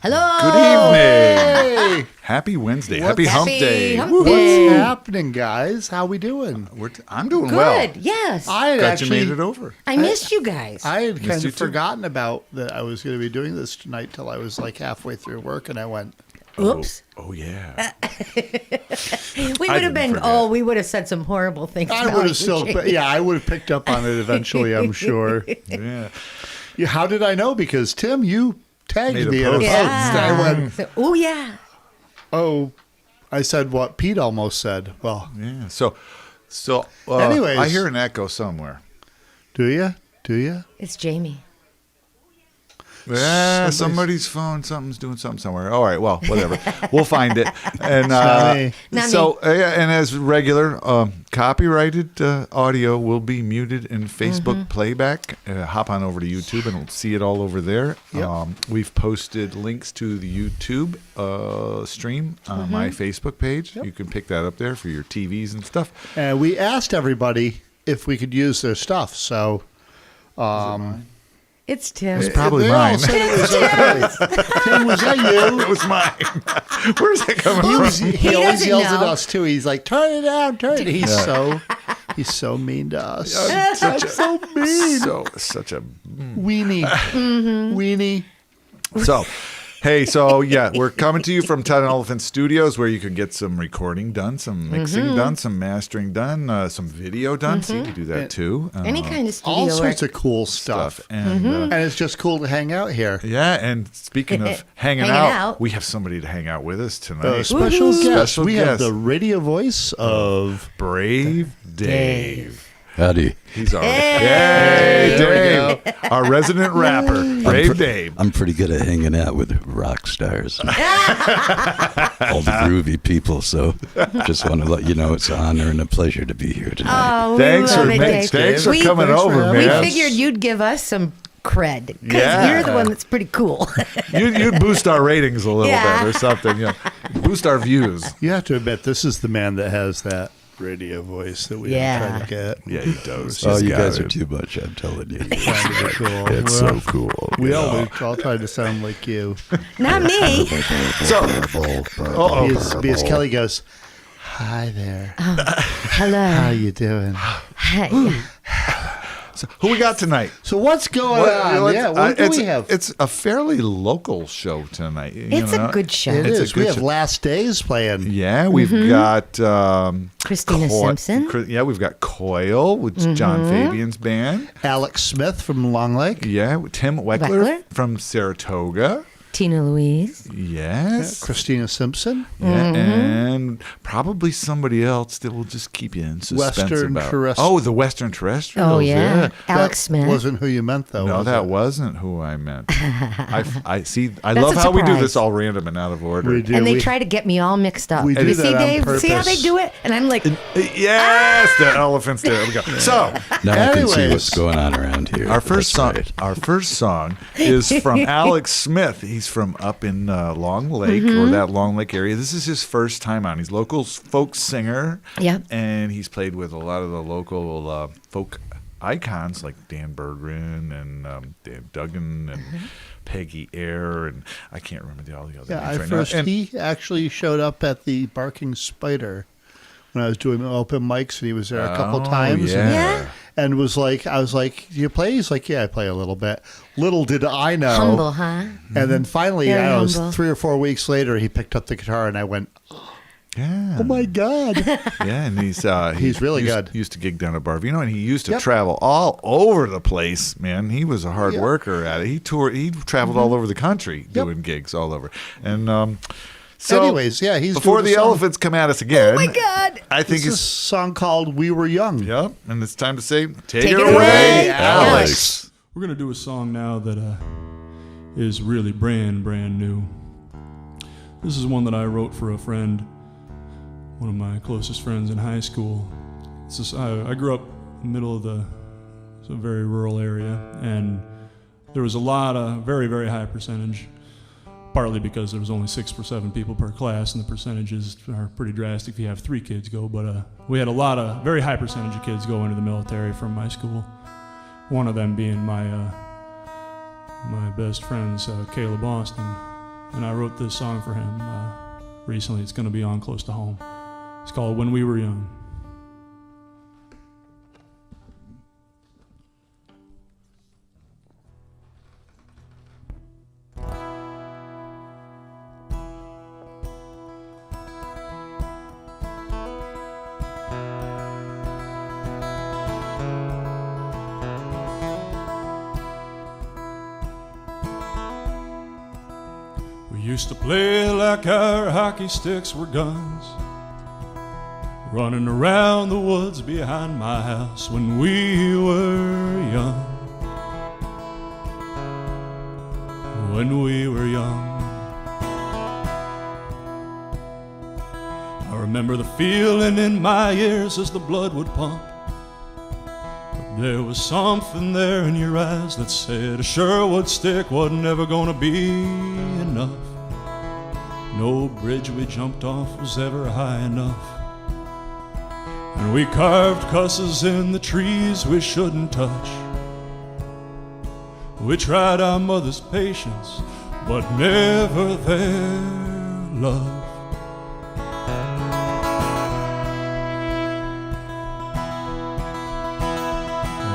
Hello. Good evening. Happy Wednesday. Happy hump day. What's happening, guys? How we doing? I'm doing Good. well. Yes. I had Glad actually you made it over. I missed you guys. I had Missed kind you of too. forgotten about that I was going to be doing this tonight till I was like halfway through work, and I went, Oops. Oh yeah. We would have been. forget. Oh, we would have said some horrible things. I about would you, have still, Jamie. I would have picked up on it eventually, I'm sure. Yeah. Yeah, how did I know? Because Tim, you tagged Made a me in a post. post. I went, Oh yeah. oh, I said what Pete almost said. Well, Yeah. So Anyways. I hear an echo somewhere. do you? Do you? It's Jamie. Yeah, somebody's phone. Something's doing something somewhere. All right. Well, whatever. We'll find it. And Not me. and as regular, copyrighted audio will be muted in Facebook playback. Hop on over to YouTube and we'll see it all over there. Yep. We've posted links to the YouTube stream on my Facebook page. Yep. You can pick that up there for your TVs and stuff. And we asked everybody if we could use their stuff. So, It's Tim. It's probably they all mine. said it was okay. Tim, was that you? It was mine. Where's that coming He, from? he always doesn't yells at know. us too. He's like, "Turn it down, turn it." He's so mean to us. so mean. Such a Weenie, weenie. So, hey, we're coming to you from 10 Elephant Studios, where you can get some recording done, some mixing done, some mastering done, some video done. So you can do that too. Any kind of studio All work. sorts of cool stuff. And And it's just cool to hang out here. yeah, and speaking of hanging Hanging out, out. we have somebody to hang out with us tonight. Special guest. Special We have guest. the radio voice of Brave Dayv. Howdy. He's our There we Dave, our resident rapper, Brave Dayv. I'm pretty good at hanging out with rock stars. All the groovy people, so just want to let you know it's an honor and a pleasure to be here tonight. Oh, we Thanks love for it, Dave. thanks for We- coming thanks for over, having man. We figured you'd give us some cred because Yeah. you're the one that's pretty cool. You'd boost our ratings a little Yeah. bit or something. Boost our views. You have to admit, this is the man that has that radio voice that we Yeah. try to get. Yeah, he does. Oh, He's you got guys it. are too much, I'm telling you. Cool. It's so cool. We you know. all try to sound like you. Not me. So, Because Kelly goes, "Hi there. Hello. How you doing?" Hi. who we got tonight? So what's going on? Yeah, what do we have? It's a fairly local show tonight. It's a good show. It It's a is. good We have show. Last Days playing. Yeah, we've got Christina Simpson. Yeah, we've got Coil with John Fabian's band. Alex Smith from Long Lake. Yeah, Tim Weckler Weckler. from Saratoga. Tina Louise. Yes. Christina Simpson. Yeah, and probably somebody else that will just keep you in suspense Western about. Terrestrial. Oh, the Western Terrestrials. Oh, yeah. Alex That Smith. wasn't who you meant, though. No, was that it? wasn't who I meant. I see. I That's love a how we do surprise. this all random and out of order. We do. And they we, try to get me all mixed up. We do you that see, on Dave? See how purpose. they do it? And I'm like, Yes, the elephants. There we go. So Now I can see Anyways. what's going on around here. our first song. That's right. Our first song is from Alex Smith. He's from up in Long Lake or that Long Lake area. This is his first time on. He's local folk singer. Yep. And he's played with a lot of the local folk icons like Dan Berggren and Dan Duggan and Peggy Eyre, and I can't remember all the other Yeah, names right now. And he actually showed up at the Barking Spider when I was doing open mics, and he was there a couple times. Yeah. Yeah. And was like, I was like, "Do you play?" He's like, "Yeah, I play a little bit." Little did I know. humble, huh? And then finally, Very I don't know, it was humble. 3 or 4 weeks later, he picked up the guitar, and I went, Yeah. "Oh my god!" Yeah, and he's really used, good. Used to gig down at Barvino, and he used to Yep. travel all over the place. Man, he was a hard Yep. worker at it. He toured. He traveled all over the country doing gigs all over. And so, Anyways, yeah, he's before doing the a song. elephants come at us again. Oh my God. I think This is a it's song called "We Were Young." yep, and it's time to say, take Take it it away, away, Alex. We're going to do a song now that is really brand new. This is one that I wrote for a friend, one of my closest friends in high school. I grew up in the middle of it's a very rural area, and there was a lot of very, very high percentage, partly because there was only 6 or 7 people per class, and the percentages are pretty drastic if you have 3 kids go, but we had a lot of very high percentage of kids go into the military from my school. One of them being my best friend's Caleb Austin. and I wrote this song for him recently. It's going to be on close to home. It's called When We Were Young. We used to play like our hockey sticks were guns, running around the woods behind my house when we were young. When we were young, I remember the feeling in my ears as the blood would pump. But there was something there in your eyes that said a Sherwood stick wasn't ever gonna be enough. No bridge we jumped off was ever high enough. And we carved cusses in the trees we shouldn't touch. We tried our mother's patience, but never their love.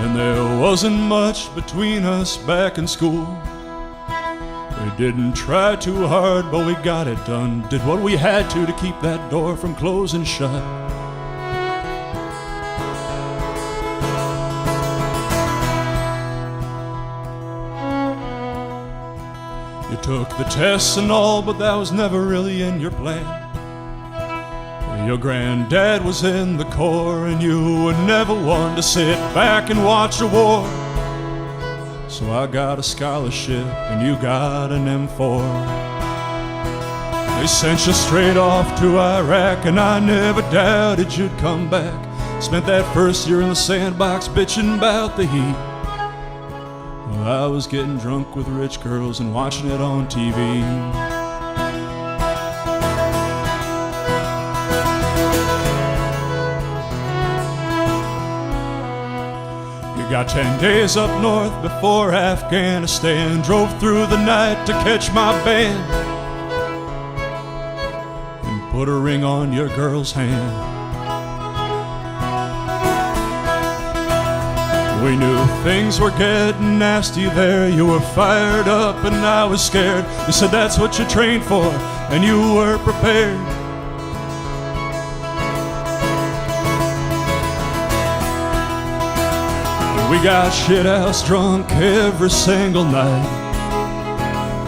And there wasn't much between us back in school. We didn't try too hard, but we got it done. Did what we had to keep that door from closing shut. You took the tests and all, but that was never really in your plan. Your granddad was in the Corps, and you were never one to sit back and watch a war. So I got a scholarship and you got an M4. They sent you straight off to Iraq, and I never doubted you'd come back. Spent that first year in the sandbox bitching about the heat. Well, I was getting drunk with rich girls and watching it on TV. Got 10 days up north before Afghanistan. Drove through the night to catch my band and put a ring on your girl's hand. We knew things were getting nasty there. You were fired up and I was scared. You said that's what you trained for and you were prepared. We got shithouse drunk every single night.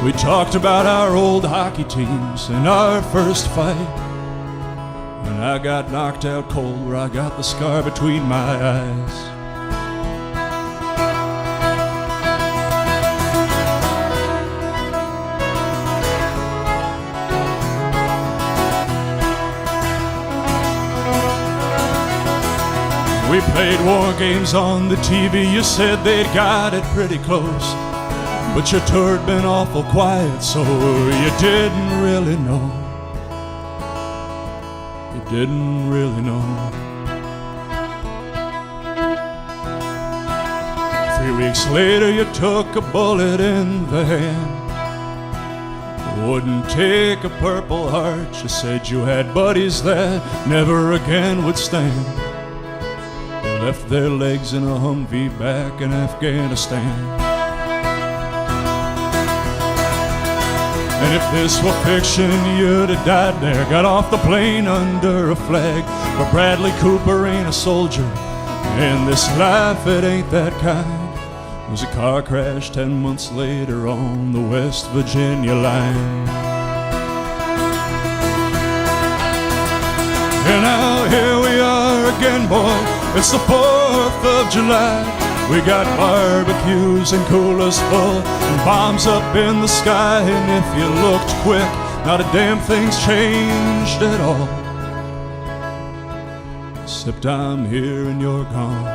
We talked about our old hockey teams and our first fight. And I got knocked out cold where I got the scar between my eyes. We played war games on the TV. You said they'd got it pretty close, but your tour'd been awful quiet, so you didn't really know. You didn't really know. 3 weeks later you took a bullet in the hand. Wouldn't take a Purple Heart. You said you had buddies that never again would stand. Left their legs in a Humvee back in Afghanistan. And if this were fiction, you'd have died there. Got off the plane under a flag. But Bradley Cooper ain't a soldier. In this life, it ain't that kind. It was a car crash 10 months later on the West Virginia line. And now here we are again, boy. It's the 4th of July. We got barbecues and coolers full and bombs up in the sky. And if you looked quick, not a damn thing's changed at all. Except I'm here and you're gone.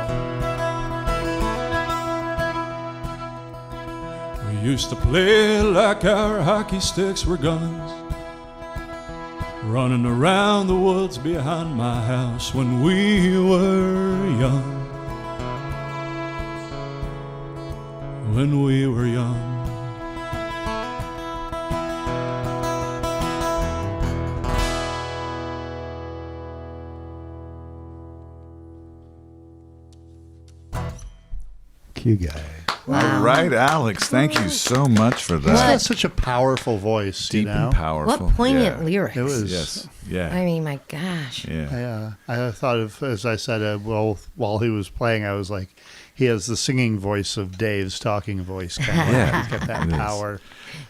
We used to play like our hockey sticks were guns, running around the woods behind my house when we were young. When we were young. you, guy. Wow. All right, Alex. Thank you so much for He's that. got such a powerful voice, Deep you know? and powerful. What poignant Yeah. lyrics. It was. Yes. Yeah. I mean, my gosh. Yeah. I thought of, as I said, well, while he was playing, I was like, he has the singing voice of Dave's talking voice. Kind of. Yeah, He's got that it is. power.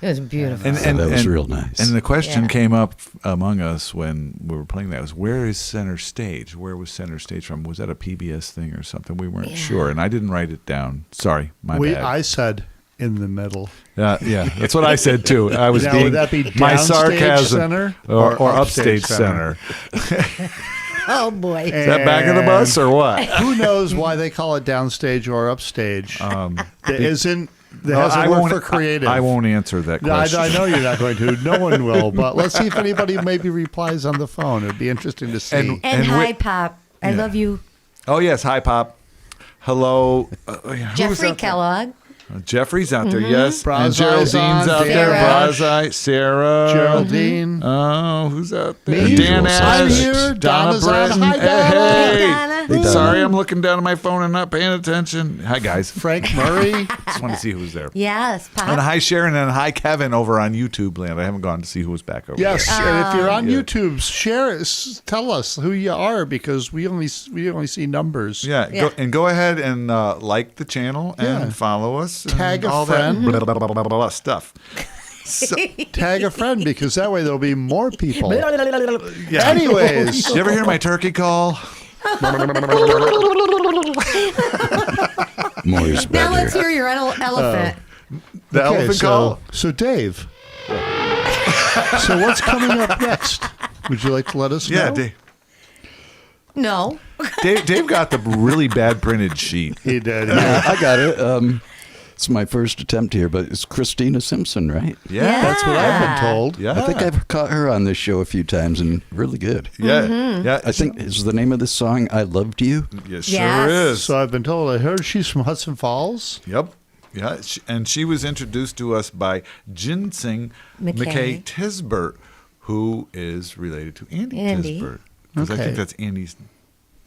It was beautiful. That was real nice. And the question Yeah. came up among us when we were playing that was, where is center stage? Where was center stage from? Was that a PBS thing or something? We weren't sure, and I didn't write it down. Sorry, my bad. I said in the middle. Yeah, that's what I said too. I was Now, being would that be my downstage sarcasm center or upstage upstage center. Oh, boy. Is that back of the bus or what? Who knows why they call it downstage or upstage? It isn't. That hasn't I worked won't, for creative. I won't answer that No, I question. know you're not going to. No one will. But let's see if anybody maybe replies on the phone. It'd be interesting to see. And- And hi, wait- Pop. I Yeah. love you. Oh yes, hi Pop. Hello, who was Jeffrey out there? Kellogg. Jeffrey's out there, yes. And Brazai's Geraldine's on, out there. Sarah. Brazai, Sarah. Geraldine. Oh, who's out there? Me. Dan Usual Ash. I'm here. Donna Donna's on. Britton. Hi, Donna. Hey. Hey, Donna. Hey, Donna. Sorry, I'm looking down at my phone and not paying attention. Hi, guys. Frank Murray. Just want to see who's there. Yes, Pop. And hi, Sharon, and hi, Kevin, over on YouTube land. I haven't gone to see who was back over Yes, there. and if you're on Yeah. YouTube, share it. Tell us who you are because we only see numbers. Yeah, Yeah. Go ahead and like the channel and Yeah. follow us. Tag and a all friend. That blah, blah, blah, blah, blah, blah stuff. So, Tag a friend because that way there'll be more people. yeah. Anyways, You ever hear my turkey call? More is Now let's better. hear your elephant. The okay, elephant call? so Dave. So what's coming up next? Would you like to let us Yeah, know? No. Dave got the really bad printed sheet. He did. I got it. It's my first attempt here, but it's Christina Simpson, right? Yeah. That's what I've been told. Yeah. I think I've caught her on this show a few times and really good. Yeah. Yeah. I think is the name of this song "I Loved You." Yeah, sure Yes. is. So I've been told. I heard she's from Hudson Falls. Yep. Yeah. And she was introduced to us by Ginseng McKay Tisbert, who is related to Andy Tisbert. Because I Okay. think that's Andy's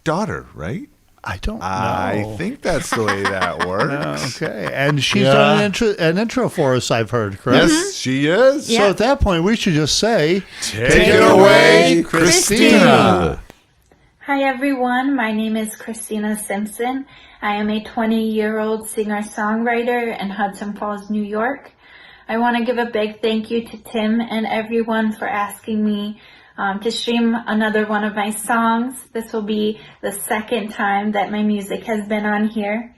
daughter, right? I don't know. I think that's the way that works. Okay, and she's Yeah. done an intro for us. I've heard, correct? Yes, she is. Yeah. So at that point, we should just say, Take it away, Christina. Hi everyone, my name is Christina Simpson. I am a 20-year-old singer-songwriter in Hudson Falls, New York. I want to give a big thank you to Tim and everyone for asking me to stream another one of my songs. This will be the second time that my music has been on here.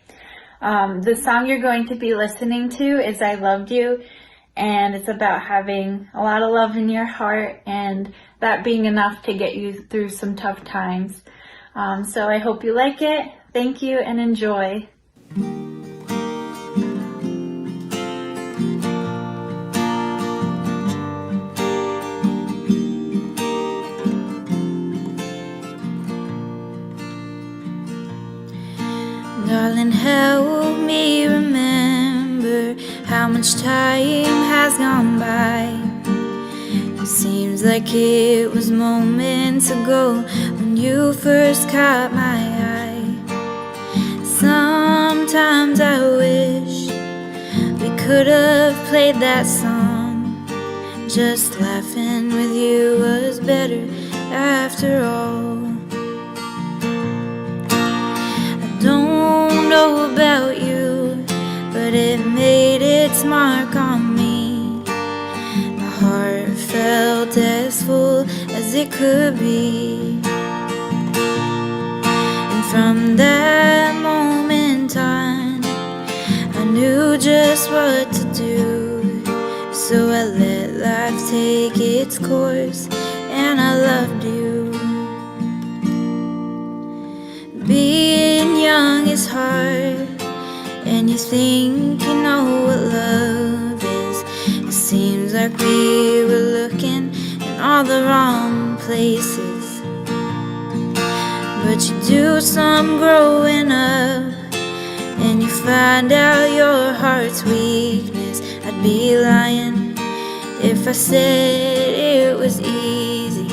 The song you're going to be listening to is I Loved You, and it's about having a lot of love in your heart and that being enough to get you through some tough times. So I hope you like it. Thank you and enjoy. Darling, help me remember how much time has gone by. It seems like it was moments ago when you first caught my eye. Sometimes I wish we could have played that song. Just laughing with you was better after all. Don't know about you, but it made its mark on me. My heart felt as full as it could be. And from that moment on, I knew just what to do. So I let life take its course, and I loved you. Being young is hard, and you think you know what love is. It seems like we were looking in all the wrong places. But you do some growing up, and you find out your heart's weakness. I'd be lying if I said it was easy.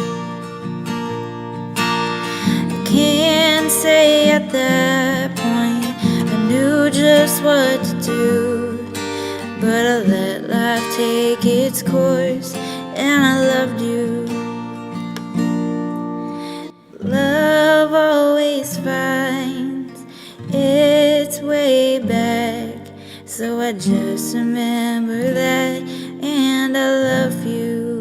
Can't say at that point I knew just what to do, but I let life take its course, and I loved you. Love always finds its way back, so I just remember that, and I love you.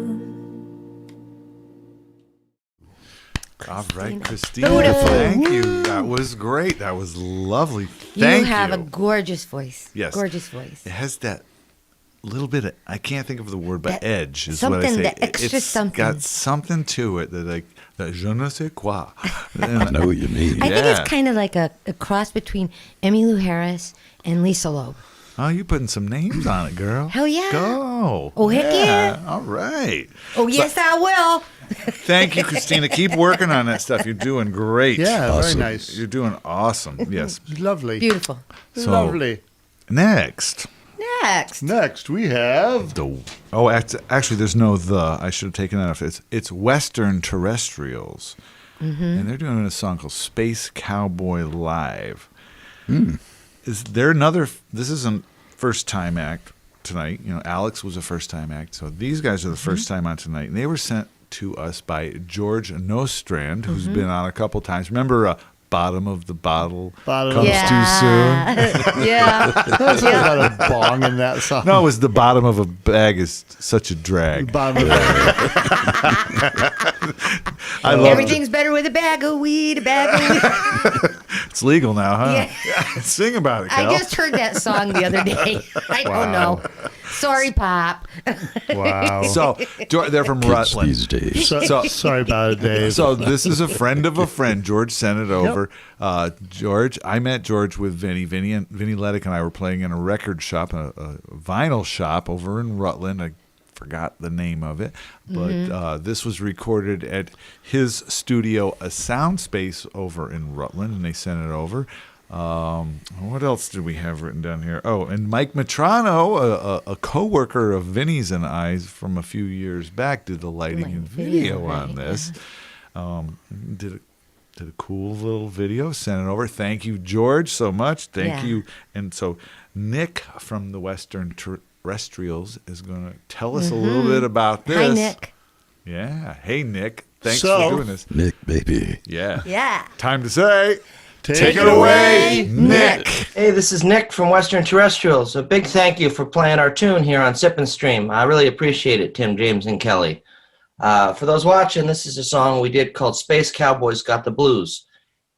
All right, Christina. Beautiful. Thank you. That was great. That was lovely. Thank you. You have a gorgeous voice. Yes. Gorgeous voice. It has that little bit of, I can't think of the word, but That edge is what I something, say. that extra It's something. got something to it that like that je ne sais quoi. I know what you mean. I think Yeah. it's kind of like a cross between Emmylou Harris and Lisa Loeb. Oh, you putting some names on it, girl. Hell yeah. Go. Oh, heck yeah. All right. Oh, yes, I will. Thank you, Christina. Keep working on that stuff. You're doing great. Yeah, Awesome. very nice. You're doing awesome. Yes. Lovely. Beautiful. So Lovely. next. Next. Next, we have Actually, there's no the. I should have taken that off. It's Western Terrestrials, and they're doing a song called Space Cowboy Live. Is there another? This isn't first time act tonight. You know, Alex was a first time act, so these guys are the first time on tonight, and they were sent to us by George Nostrand, who's been on a couple times. Remember, Bottom of the Bottle Bottom comes of- too soon. Yeah. There's not a bong in that song. No, it was the bottom of a bag is such a drag. Bottom of the I love Everything's better with a bag of weed, a bag of weed. It's legal now, huh? Yeah. Sing about it, I Cal. just heard that song the other day. I don't know. Sorry, Pop. Wow. So they're from Kids Rutland. these days. Sorry about it, Dave. So this is a friend of a friend. George sent it over. George, I met George with Vinny. Vinny Leddick and I were playing in a record shop, a vinyl shop over in Rutland. I forgot the name of it, but this was recorded at his studio, a sound space over in Rutland, and they sent it over. What else did we have written down here? Oh, and Mike Matrano, a co-worker of Vinny's and I's from a few years back, did the lighting and video on this. Did a cool little video, sent it over. Thank you, George, so much. Thank you. And so Nick from the Western Terrestrials is going to tell us a little bit about this. Hi, Nick. Yeah. Hey, Nick. Thanks So- for doing this. Nick, baby. Yeah. Yeah. Time to say, Take it away, Nick. Hey, this is Nick from Western Terrestrials. A big thank you for playing our tune here on Sip and Stream. I really appreciate it, Tim, James, and Kelly. For those watching, this is a song we did called Space Cowboys Got the Blues.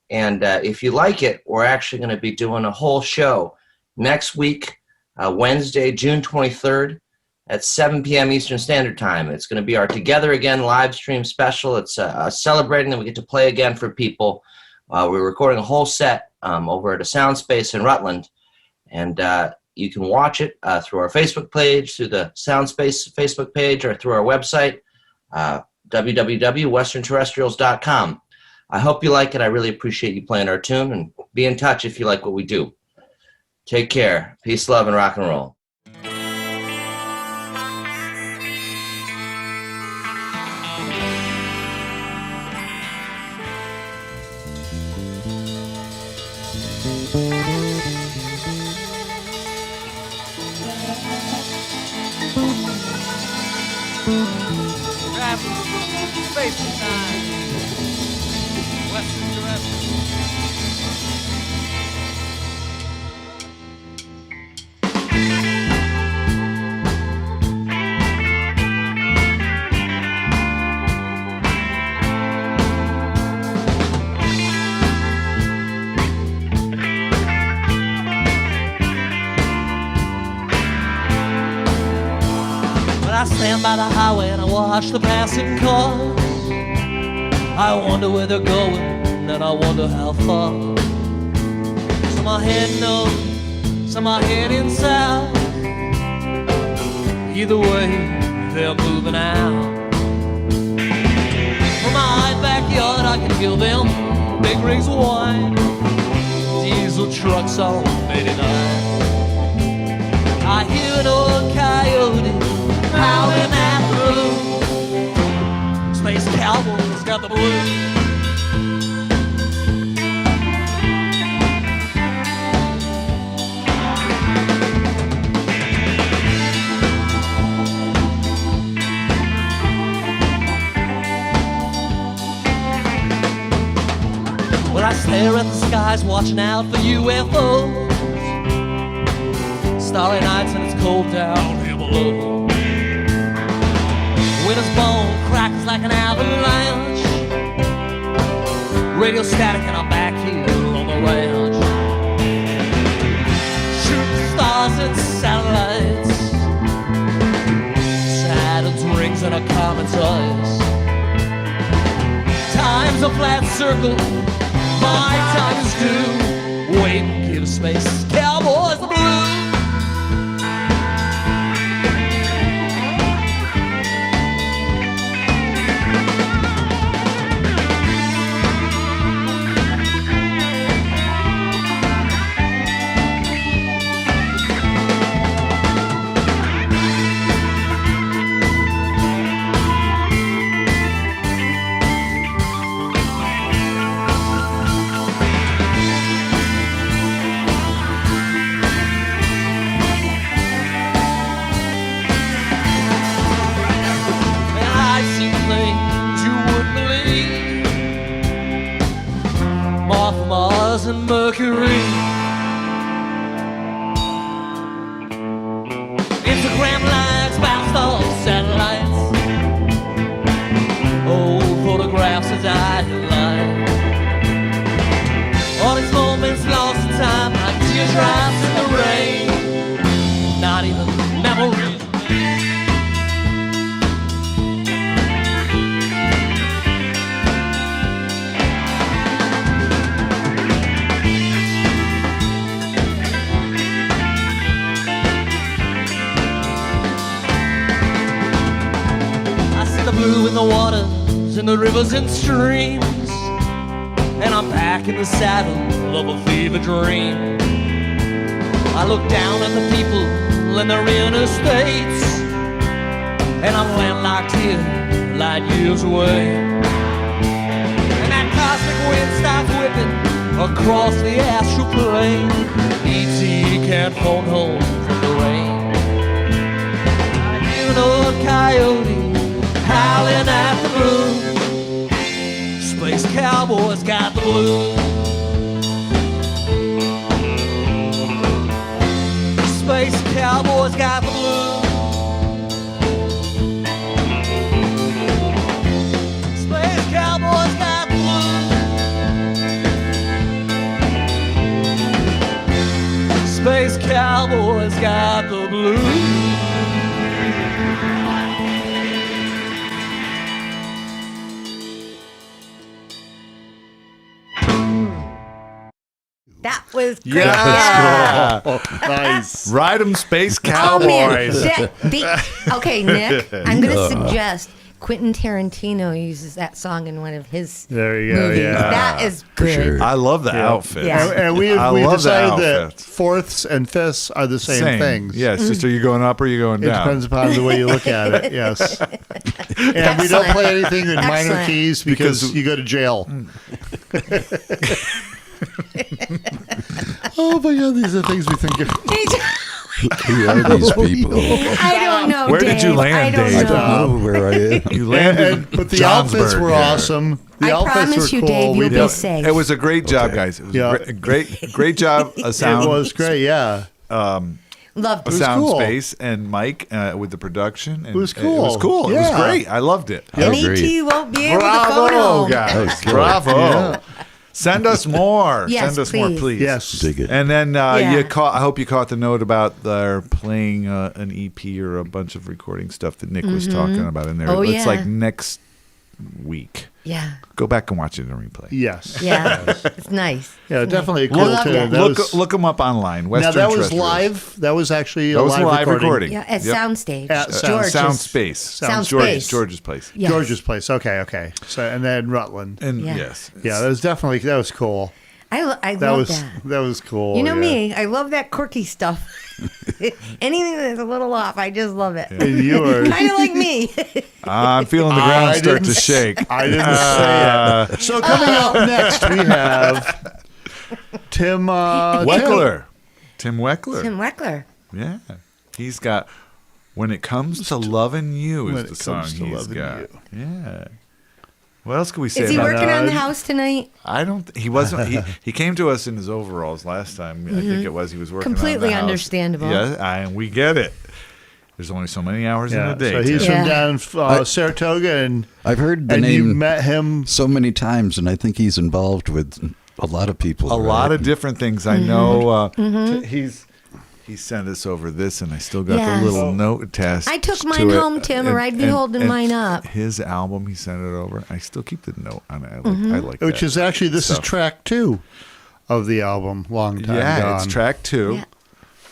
And if you like it, we're actually going to be doing a whole show next week, Wednesday, June 23rd at 7 p.m. Eastern Standard Time. It's going to be our Together Again live stream special. It's celebrating that we get to play again for people. We're recording a whole set over at a sound space in Rutland, and you can watch it through our Facebook page, through the Soundspace Facebook page, or through our website, www.westernterrestrials.com. I hope you like it. I really appreciate you playing our tune, and be in touch if you like what we do. Take care. Peace, love, and rock and roll. Space time. Western Terrestrials. When I stand by the highway and I watch the passing cars, I wonder where they're going and I wonder how far. Some are heading north, some are heading south. Either way, they're moving out. From my backyard I can feel them big rigs of wine. Diesel trucks on 89. I hear an old coyote howling at the moon. Space cowboys got the blues. skies watching out for UFOs. Starry nights and it's cold down here below. Winter's bone crackles like an avalanche. Radio static and I'm back here on the ranch. Shooting stars and satellites. Saturn's rings and a comet's eyes. Time's a flat circle. My time is due. Wait and give space. Cowboys the blues. And Mercury. Instagram lives bounced off satellites. Old photographs as I lie. All these moments lost in time, like teardrops in the rain. Not even memories. Blue in the waters, in the rivers and streams, and I'm back in the saddle of a fever dream. I look down at the people in their interstates, and I'm landlocked here, light years away. And that cosmic wind starts whipping across the astral plane. E.T. can't phone home from the rain. I hear an old coyote howling at the moon. Space cowboys got the blues. Space cowboys got the blues. Space cowboys got the blues. Space cowboys got the blues. That was great. Yeah. Oh, nice. Ride 'em, Space Oh, man. Cowboys. Okay, Nick, I'm going to suggest Quentin Tarantino uses that song in one of his There you go, movies. yeah. That is good. sure. I love the outfit. Yeah. And we I love the decided that outfits. fourths and fifths are the same things. Yeah, it's just are you going up or are you going It down? depends upon the way you look at it, yes. And we don't Excellent. play anything in minor Excellent. keys because Because- you go to jail. Oh my God, these are things we think of. Who are these people? I don't know, Where did you Dave. land, I don't Dave? I know. don't know where I am. You landed But the outfits Johnsburg were here. awesome. The I outfits promise were you, cool. Dave, We you'll be did- safe. It was a great job, guys. It was Yeah. a great job. A sound. It was great, yeah. Loved A it. sound cool. space and Mike with the production. And It was It was cool. cool. It was Yeah. great. I loved it. I And agree. E.T. won't be able to phone Bravo, home. guys. good. Bravo. Yeah. Send us more. Yes, Send us more, please. please. Yes. Dig it. And then Yeah. I hope you caught the note about their playing an EP or a bunch of recording stuff that Nick was talking about in there. Oh, It's yeah. like next week. Yeah. Go back and watch it in replay. Yes. Yeah. It's nice. Yeah, definitely a I cool love tune. that. That Look them up online. now Western that was Terrestrials. live. That was actually That a was a live recording. Yeah, at Yep. Soundstage. At George's. Sound Space. Sound George- Space. George's place. Yes. George's place. Okay. So and then Rutland. And Yeah. yes. Yeah, that was definitely that was cool. I That love was that. that was cool. You know yeah. me. I love that quirky stuff. Anything that's a little off, I just love it. And you were. Kind of like me. I'm feeling the ground I start to didn't shake. I didn't say it. So coming up next, we have Tim Weckler. Tim Weckler. Tim Weckler. Yeah. He's got When It Comes to Loving You When is It the song Comes to he's Loving got. You. Yeah. What else can we say? Is he about working that? on the house tonight? I don't. He wasn't. He came to us in his overalls last time. I think it was. He was working. Completely on the house. understandable. Yeah, and we get it. There's only so many hours in a day. So he's Tim. from down in Saratoga, and I've heard the and you name met him. so many times, and I think he's involved with a lot of people. A lot of different things. I know. He sent us over this, and I still got Yes. the little note attached. I took to mine it. home, Tim, or I'd be holding mine up. His album, he sent it over. I still keep the note on it. I like Which that is actually, this is stuff. track 2 of the album, Long Time Yeah, Gone. it's track 2. Yeah.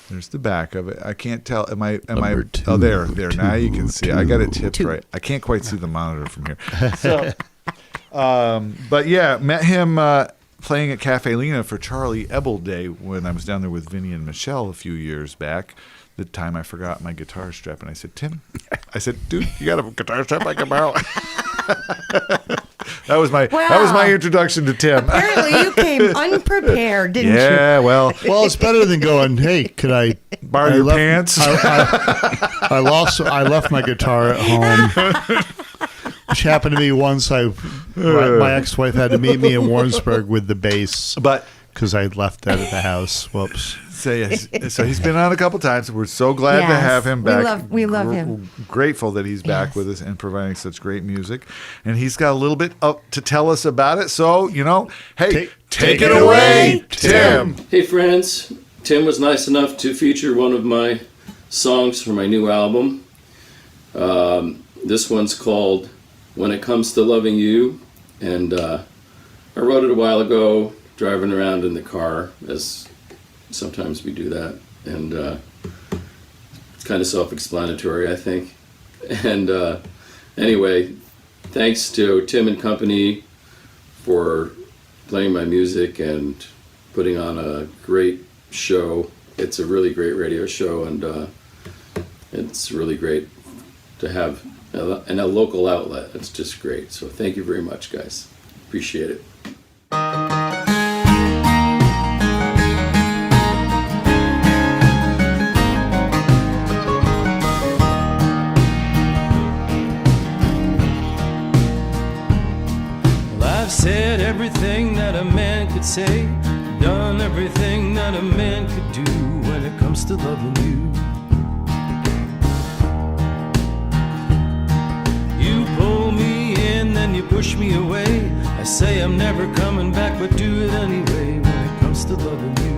There's the back of it. I can't tell. Am I? Number two, Oh, there. Now you can see. I got it tipped 2. right. I can't quite see the monitor from here. So, but yeah, met him playing at Cafe Lena for Charlie Ebel Day when I was down there with Vinny and Michelle a few years back. The time I forgot my guitar strap, and I said, "Tim," I said, "Dude, you got a guitar strap I can borrow?" That was my introduction to Tim. Apparently, you came unprepared, didn't you? Yeah, well, Well, it's better than going, hey, could I borrow your pants. I left my guitar at home, which happened to me once. My ex-wife had to meet me in Warrensburg with the bass, But because I left that at the house. Whoops. so he's been on a couple times. We're so glad to Yes. have him We back. we love him. Grateful that he's back Yes. with us and providing such great music. And he's got a little bit to tell us about it. So, hey, take it away, Tim. Hey friends, Tim was nice enough to feature one of my songs for my new album. This one's called When It Comes to Loving You, and I wrote it a while ago driving around in the car, as sometimes we do that, and it's kind of self-explanatory, I think. And anyway, thanks to Tim and company for playing my music and putting on a great show. It's a really great radio show, and it's really great to have a local outlet. It's just great. So thank you very much, guys. Appreciate it. I've said everything that a man could say, done everything that a man could do when it comes to loving you. You pull me in, then you push me away. I say I'm never coming back, but do it anyway when it comes to loving you.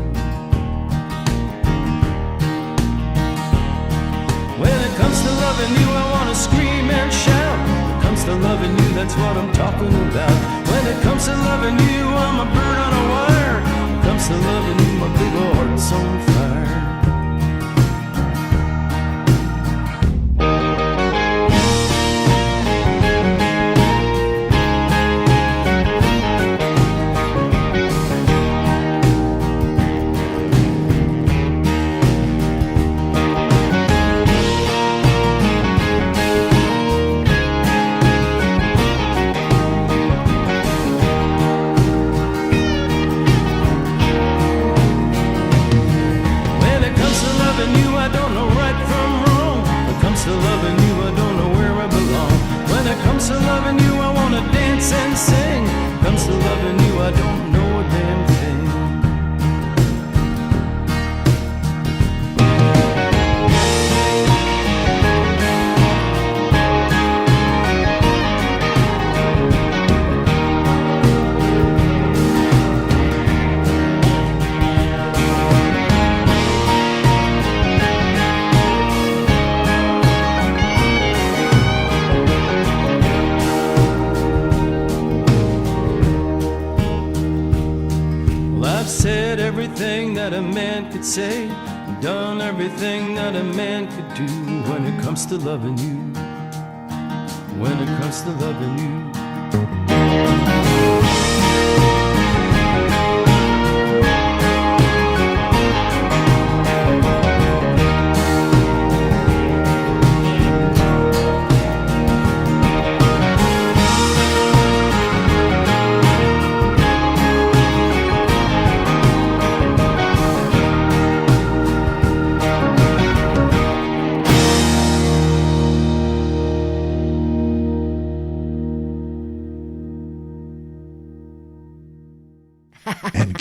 When it comes to loving you, I wanna scream and shout. When it comes to loving you, that's what I'm talking about. When it comes to loving you, I'm a bird on a wire. When it comes to loving you, my big heart's on fire. When it comes to loving you, I don't know right from wrong. When it comes to loving you, I don't know where I belong. When it comes to loving you, I wanna dance and sing. When it comes to loving you, I don't know a damn thing. Well, I've said everything that a man could say, done everything that a man could do when it comes to loving you. When it comes to loving you.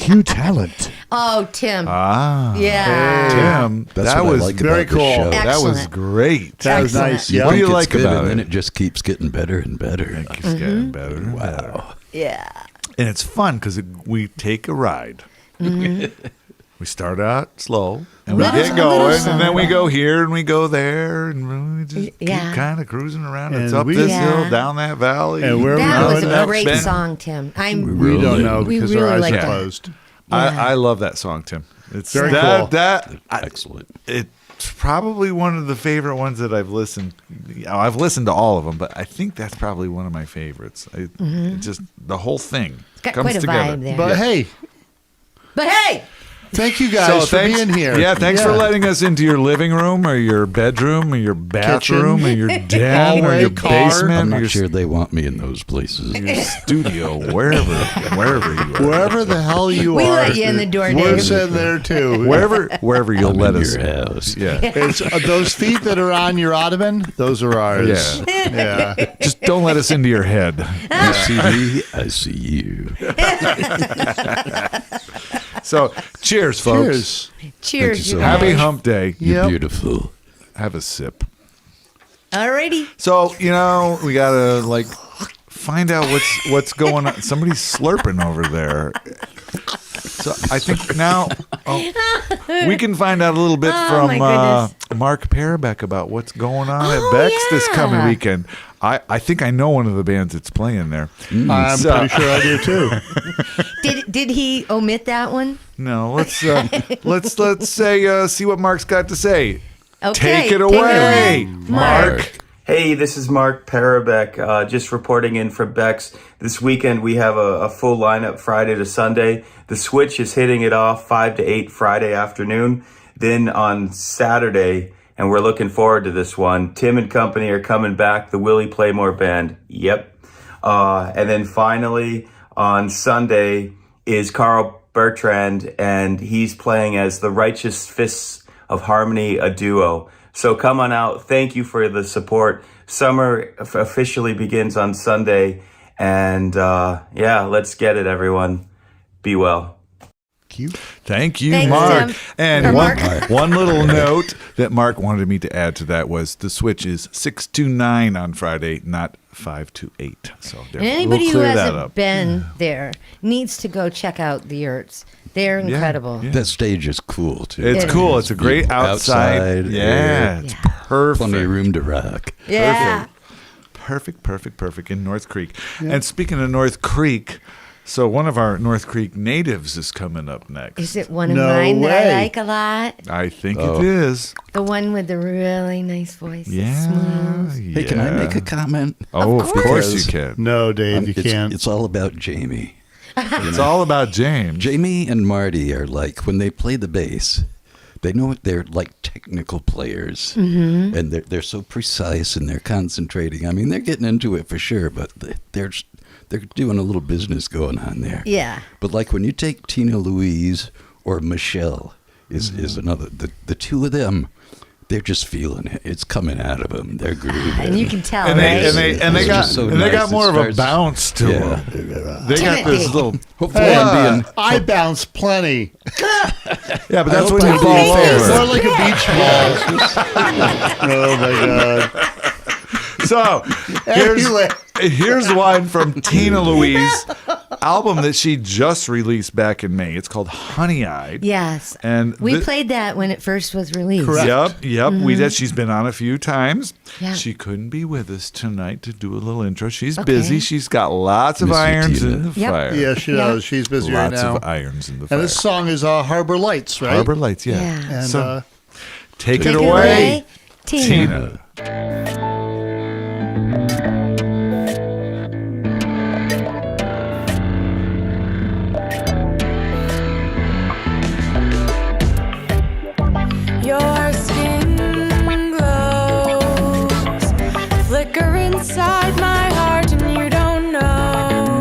Hugh Talent. Oh, Tim. Yeah. Tim, That's that what was I like very about this cool. show. That was Excellent. great. That was Excellent. nice. You Yeah. What do think you it's like good, about and then it? it just keeps getting better and better. It keeps getting better and better. Wow. Yeah. And it's fun because we take a ride. We start out slow and we Little- get a little going, slow. and then we go here and we go there, and we just Yeah. keep kind of cruising around. And It's up we- this Yeah. hill, down that valley. And where That we was going a next, great Ben? song, Tim. We don't know We because really our eyes like are that. closed. I love that song, Tim. It's Very that, cool. Excellent. It's probably one of the favorite ones that I've listened. I've listened to all of them, but I think that's probably one of my favorites. It just the whole thing It's got comes quite a together. vibe there. But hey, But hey, thank you guys for being here. Yeah, thanks for letting us into your living room or your bedroom or your bathroom or your den or hallway, your car. basement I'm or not your sure they want me in those places. studio, wherever you are. Wherever the hell you We are, let you in the door, we're Dave. sitting there too. Wherever you'll I'm let in us. your house. Yeah. It's those feet that are on your ottoman. Those are ours. Yeah. Yeah. Just don't let us into your head. You see me, I see you. So, cheers, folks. Cheers. cheers. you you so guys. Happy hump day. You're Yep. beautiful. Have a sip. Alrighty. So, we got to find out what's going on. Somebody's slurping over there. So I think now we can find out a little bit Oh, from my Mark Parabeck about what's going on at Oh, Beck's this coming yeah. weekend. I think I know one of the bands that's playing there. I'm So- pretty sure I do too. Did he omit that one? No, let's say see what Mark's got to say. Okay. Take it away, Mark. Hey, this is Mark Parabeck, just reporting in from Beck's. This weekend we have a full lineup Friday to Sunday. The Switch is hitting it off 5 to 8 Friday afternoon. Then on Saturday, and we're looking forward to this one, Tim and Company are coming back, the Willie Playmore Band. Yep. And then finally on Sunday is Carl Bertrand, and he's playing as the Righteous Fists of Harmony, a duo. So come on out. Thank you for the support. Summer officially begins on Sunday. And let's get it, everyone. Be well. Thank you, Thanks, Mark. Tim. And Or one, Mark. one little note that Mark wanted me to add to that was the Switch is 6 to 9 on Friday, not 5 to 8. So there, And anybody we'll who clear that hasn't up. been there needs to go check out the Yurts. They're incredible. yeah. That stage is cool, too. It's It cool. is. It's a great outside. Yeah, air, it's Yeah. perfect. plenty of room to rock. Yeah. Perfect in North Creek. And speaking of North Creek, so one of our North Creek natives is coming up next. Is it one of No mine that way. I like a lot? I think Oh. it is. The one with the really nice voice. It's Yeah. smooth. Hey, can I make a comment? Oh, of course you Because- can. No, Dave, you it's, can't. It's all about Jamie. It's all about James. Jamie and Marty are like, when they play the bass, they know they're like technical players. Mm-hmm. And they're so precise and they're concentrating. I mean, they're getting into it for sure, but they're doing a little business going on there. Yeah. But like when you take Tina Louise or Michelle is another, the two of them, they're just feeling it. It's coming out of them. They're grooving. And you can tell, And right? they It's got just so and they got nice. more It of a starts- bounce to Yeah. them. They got this Timothy. little. Hopefully I'm being... I bounce plenty. Yeah, but that's hope when you I'm fall being fair. More over. like a beach ball. Oh my god. So Anyway. here's one from Tina Louise album that she just released back in May. It's called Honey Eyed. Yes. And we played that when it first was released. Correct. Yep. We did. She's been on a few times. Yeah. She couldn't be with us tonight to do a little intro. She's Okay. busy. She's got lots of Miss you, irons Tina. in the Yep. fire. Yeah, she does. She's busy right Lots now. of irons in the fire. And this song is Harbor Lights, right? Harbor Lights, yeah. Yeah. And So take Take it it away, away, Tina. Tina. Your skin glows, flicker inside my heart, and you don't know.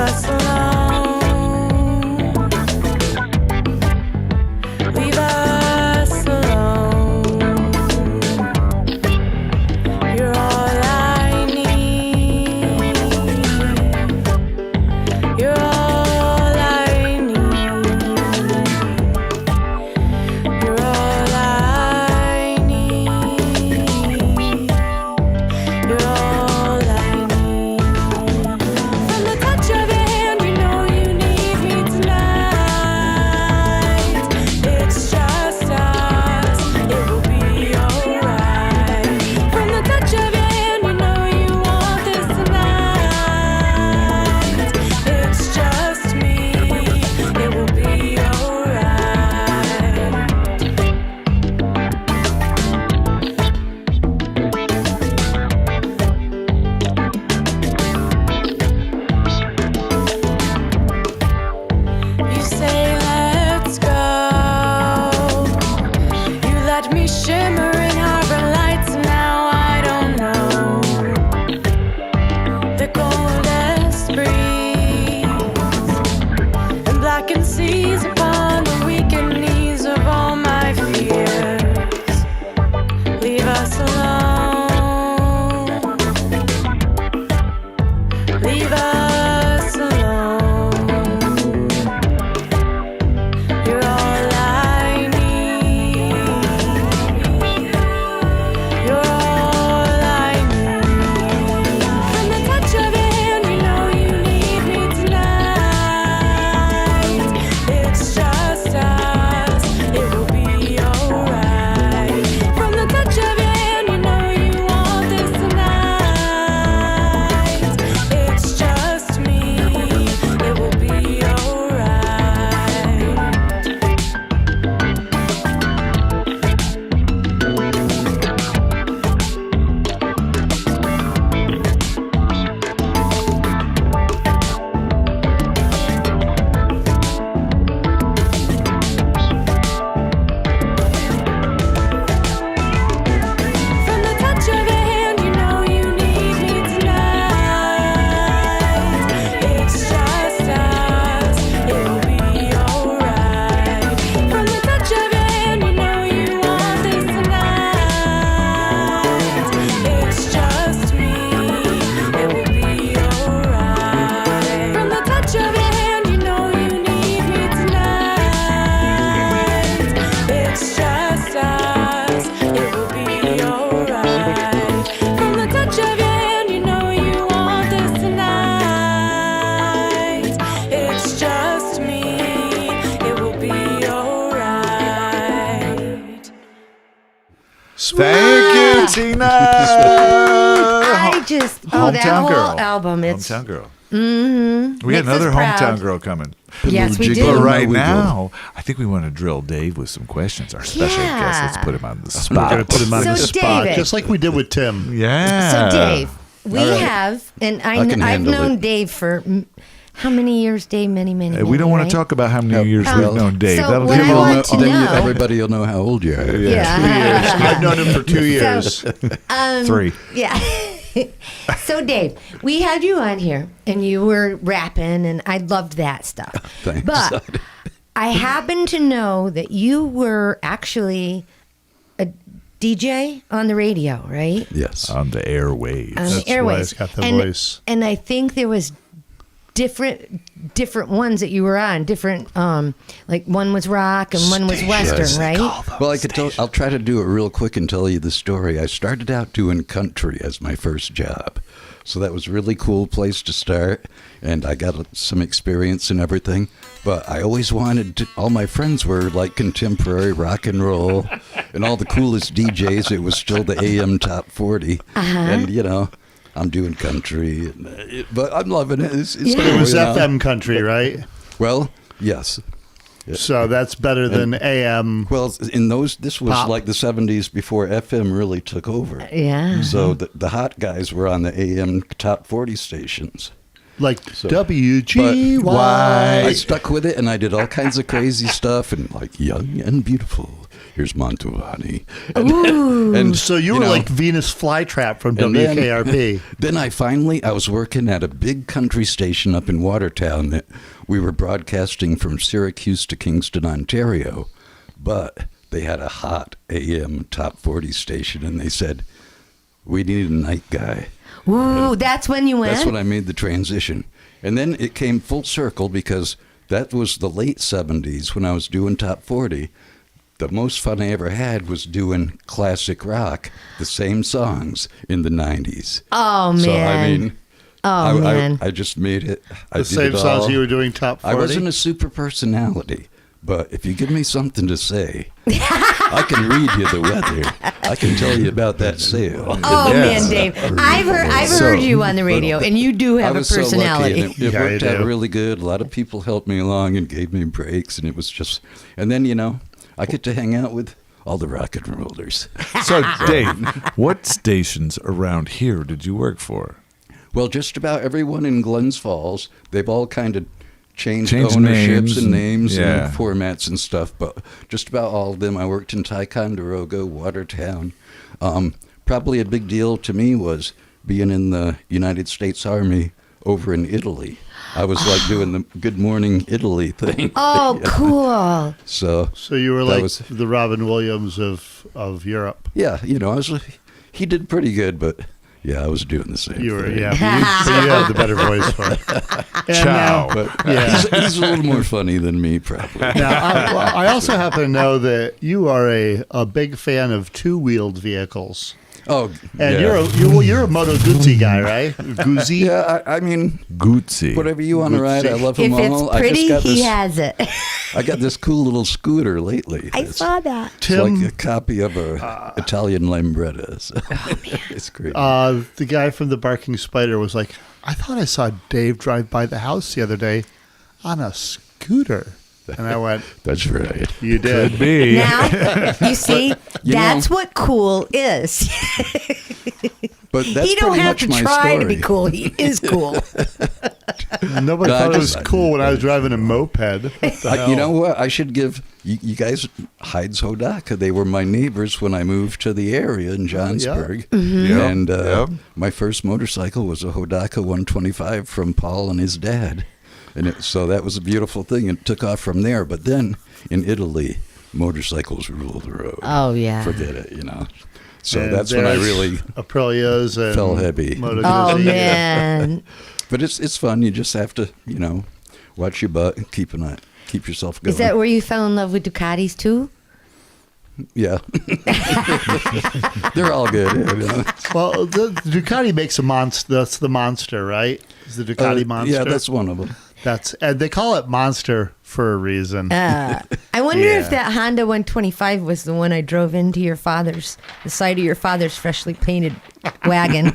us alone. Leave us alone. You're all I need. You're all I need. You're all I need. You're all I need. From the touch of your hand, you know you need me tonight. It's just us. It will be alright. From the touch of your hand, you know you want this tonight. It's just me. It will be alright. You say let's go. You let me shimmer in harbor lights. Now I don't know the coldest breeze and blackened seas upon the weakened knees of all my fears. Leave us alone. Leave us alone. You're all I need. You're all I need. From the touch of your hand, you know you need me tonight. It's just us. It will be alright. From the touch of your hand, you know you want this tonight. It's just me. It will be alright. From the touch of your hand, you know you need me tonight. It's just us. It will be alright. From the touch of your hand, you know you want this tonight. It's just me. It will be alright. From the touch of your hand, you know you need me tonight. It's just us. It will be alright. From the touch of your hand, you know you want this tonight. It's just me. It will be alright. Thank you, Tina. I just that Hometown whole Girl. album. It's Hometown Girl. mm-hmm. We got Makes us another proud. Hometown Girl coming. Yes, we Jiggle do. But right we go. now, I think we want to drill Dave with some questions. Our special Yeah. guest. Let's put him on the We're spot. gonna put him on So, the spot, David. just like we did with Tim. Yeah. So Dave, we All right. have, and I can I've handle known it. Dave for how many years, Dave? Many. We don't want right? to talk about how many Oh, years well, we've known Dave. so That'll what give I you a want little- to know- Everybody will know how old you are. Yeah. I've known him for 2 years. 3. Yeah. So Dave, we had you on here, and you were rapping, and I loved that stuff. Thanks. But I happen to know that you were actually a DJ on the radio, right? Yes. On the airwaves. On the That's why airways. he's got the and, voice. And I think there was different ones that you were on. Different, like one was rock and one was western, right? Well, I could tell. I'll try to do it real quick and tell you the story. I started out doing country as my first job, so that was a really cool place to start, and I got some experience and everything. But I always wanted to, all my friends were like contemporary rock and roll, and all the coolest DJs. It was still the AM top 40, and you know. I'm doing country, but I'm loving it. It's But cool, it was you know? FM country, right? Well, yes. So that's better than AM. Well, in those, this was Pop. like the 70s before FM really took over. Yeah. So the hot guys were on the AM top 40 stations. Like So- WGY. I stuck with it, and I did all kinds of crazy stuff, and like Young and Beautiful. Here's Mantovani. Ooh. And So you were like Venus Flytrap from and then- WKRP. Then I was working at a big country station up in Watertown that we were broadcasting from Syracuse to Kingston, Ontario. But they had a hot AM top 40 station, and they said, we need a night guy. Ooh, that's when you went? That's when I made the transition. And then it came full circle because that was the late 70s when I was doing top 40. The most fun I ever had was doing classic rock, the same songs in the 90s. Oh, man. So, I mean, man. I just made it. I The did same it songs all. you were doing top 40? I wasn't a super personality, but if you give me something to say, I can read you the weather. I can tell you about that sale. Oh, Yes. man, Dave. I've heard you on the radio, and you do have I a was so lucky, personality. and it Yeah, worked you out do. really good. A lot of people helped me along and gave me breaks, and it was just. And then I get to hang out with all the rock and rollers. So, Dave, what stations around here did you work for? Well, just about everyone in Glens Falls, they've all kind of changed Changed ownerships names and names yeah. and formats and stuff, but just about all of them. I worked in Ticonderoga, Watertown. Probably a big deal to me was being in the United States Army over in Italy. I was like doing the Good Morning Italy thing. Oh, cool. So you were that like was- the Robin Williams of Europe. yeah, he did pretty good, but yeah, I was doing the same You were, thing. yeah, but you had the better voice for it. And Ciao. But Yeah. he's a little more funny than me, probably. Now, I also happen to know that you are a big fan of two-wheeled vehicles. Oh, And yeah. you're a Moto Guzzi guy, right? Guzzi? Yeah, I mean, Gucci. whatever you want to ride, I love If them it's all. pretty, I just got he this, has it. I got this cool little scooter lately. I It's- saw that. It's Tim, like a copy of a Italian Lambretta. So it's great. the guy from the Barking Spider was like, I thought I saw Dave drive by the house the other day on a scooter. And I went, That's right. you did. Could be. Now, you see, You that's know- what cool is. But that's He don't pretty have much to my try story. to be cool. He is cool. Nobody No, I thought it was just- cool when I was driving a moped. What the hell? You know what? I should give you guys Hides Hodaka. They were my neighbors when I moved to the area in Johnsburg. Yep, And yep. my first motorcycle was a Hodaka 125 from Paul and his dad. And so that was a beautiful thing. It took off from there. But then in Italy, motorcycles rule the road. Oh, yeah. Forget it, So And that's when I there's really Aprilias and fell heavy. Moto Oh, Guzzi. man. But it's fun. You just have to, watch your butt and keep yourself going. Is that where you fell in love with Ducatis, too? Yeah. They're all good. Well, the Ducati makes a monster. That's the monster, right? Is the Ducati monster? Yeah, that's one of them. And they call it monster for a reason. I wonder Yeah. if that Honda 125 was the one I drove into the side of your father's freshly painted wagon.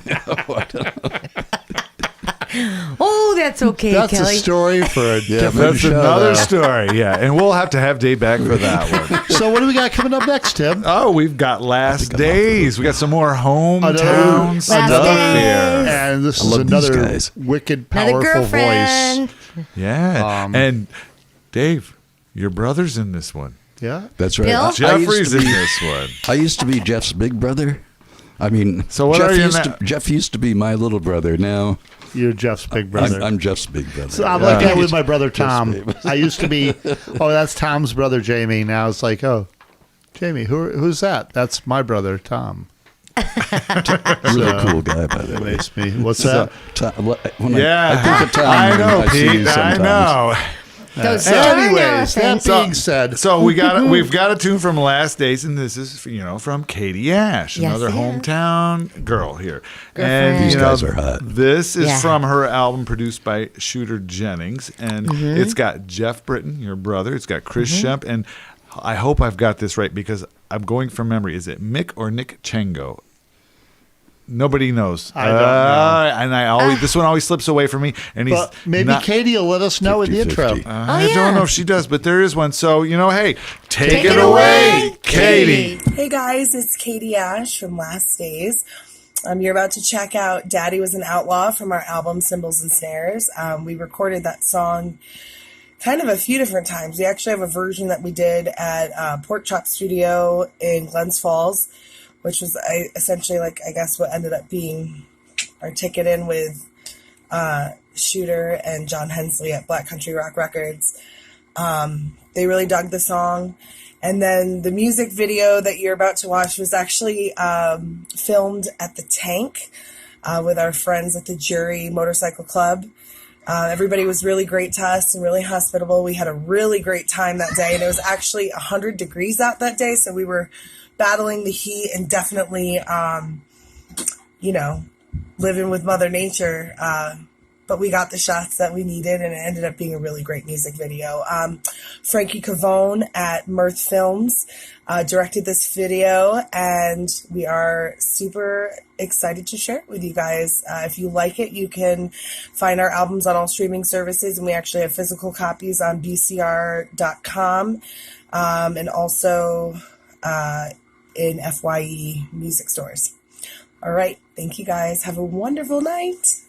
Oh, that's okay, That's Kelly. a story for a different That's show. another though. story, yeah. And we'll have to have Dave back for that one. So what do we got coming up next, Tim? Oh, we've got Last Days. We got some more hometown Another- stuff Days. here. And this I is love these another guys. wicked, Another powerful girlfriend. voice. Yeah. And Dave, your brother's in this one. Yeah. That's right. Bill? Jeffrey's in this one. I used to be Jeff's big brother. I mean, So what Jeff are you used now? Jeff used to be my little brother. Now You're Jeff's big brother. I'm Jeff's big brother. So I'm like that with my brother Jeff's Tom. baby. I used to be, that's Tom's brother Jamie. Now it's like, Jamie, who's that? That's my brother Tom. Really cool guy, by the That way. makes me. What's that? When Yeah. I think of Tom. I know, I see you Pete. I sometimes. know. Those Anyways, that elephants. being said, So we've got a tune from Last Days, and this is from Katie Ash, Yes, another it is. hometown girl here. Girlfriend. And These guys are hot. This is Yeah. from her album produced by Shooter Jennings, and it's got Jeff Britton, your brother. It's got Chris Shemp, and I hope I've got this right because I'm going from memory. Is it Mick or Nick Chengo? Nobody knows. I don't know. And I always this one always slips away from me. And he's but maybe not, Katie will let us know in the 50-50. intro. I yeah. don't know if she does, but there is one. So hey, take it it away, away, Katie. Hey guys, it's Katie Ash from Last Days. You're about to check out Daddy Was an Outlaw from our album Cymbals and Snares. We recorded that song kind of a few different times. We actually have a version that we did at Pork Chop Studio in Glens Falls, which was essentially like, I guess, what ended up being our ticket in with Shooter and John Hensley at Black Country Rock Records. They really dug the song. And then the music video that you're about to watch was actually filmed at the Tank with our friends at the Jury Motorcycle Club. Everybody was really great to us and really hospitable. We had a really great time that day, and it was actually 100 degrees out that day, so we were battling the heat and definitely, living with Mother Nature. But we got the shots that we needed, and it ended up being a really great music video. Frankie Cavone at Mirth Films directed this video, and we are super excited to share it with you guys. If you like it, you can find our albums on all streaming services, and we actually have physical copies on bcr.com and also in FYE music stores. All right. Thank you, guys. Have a wonderful night.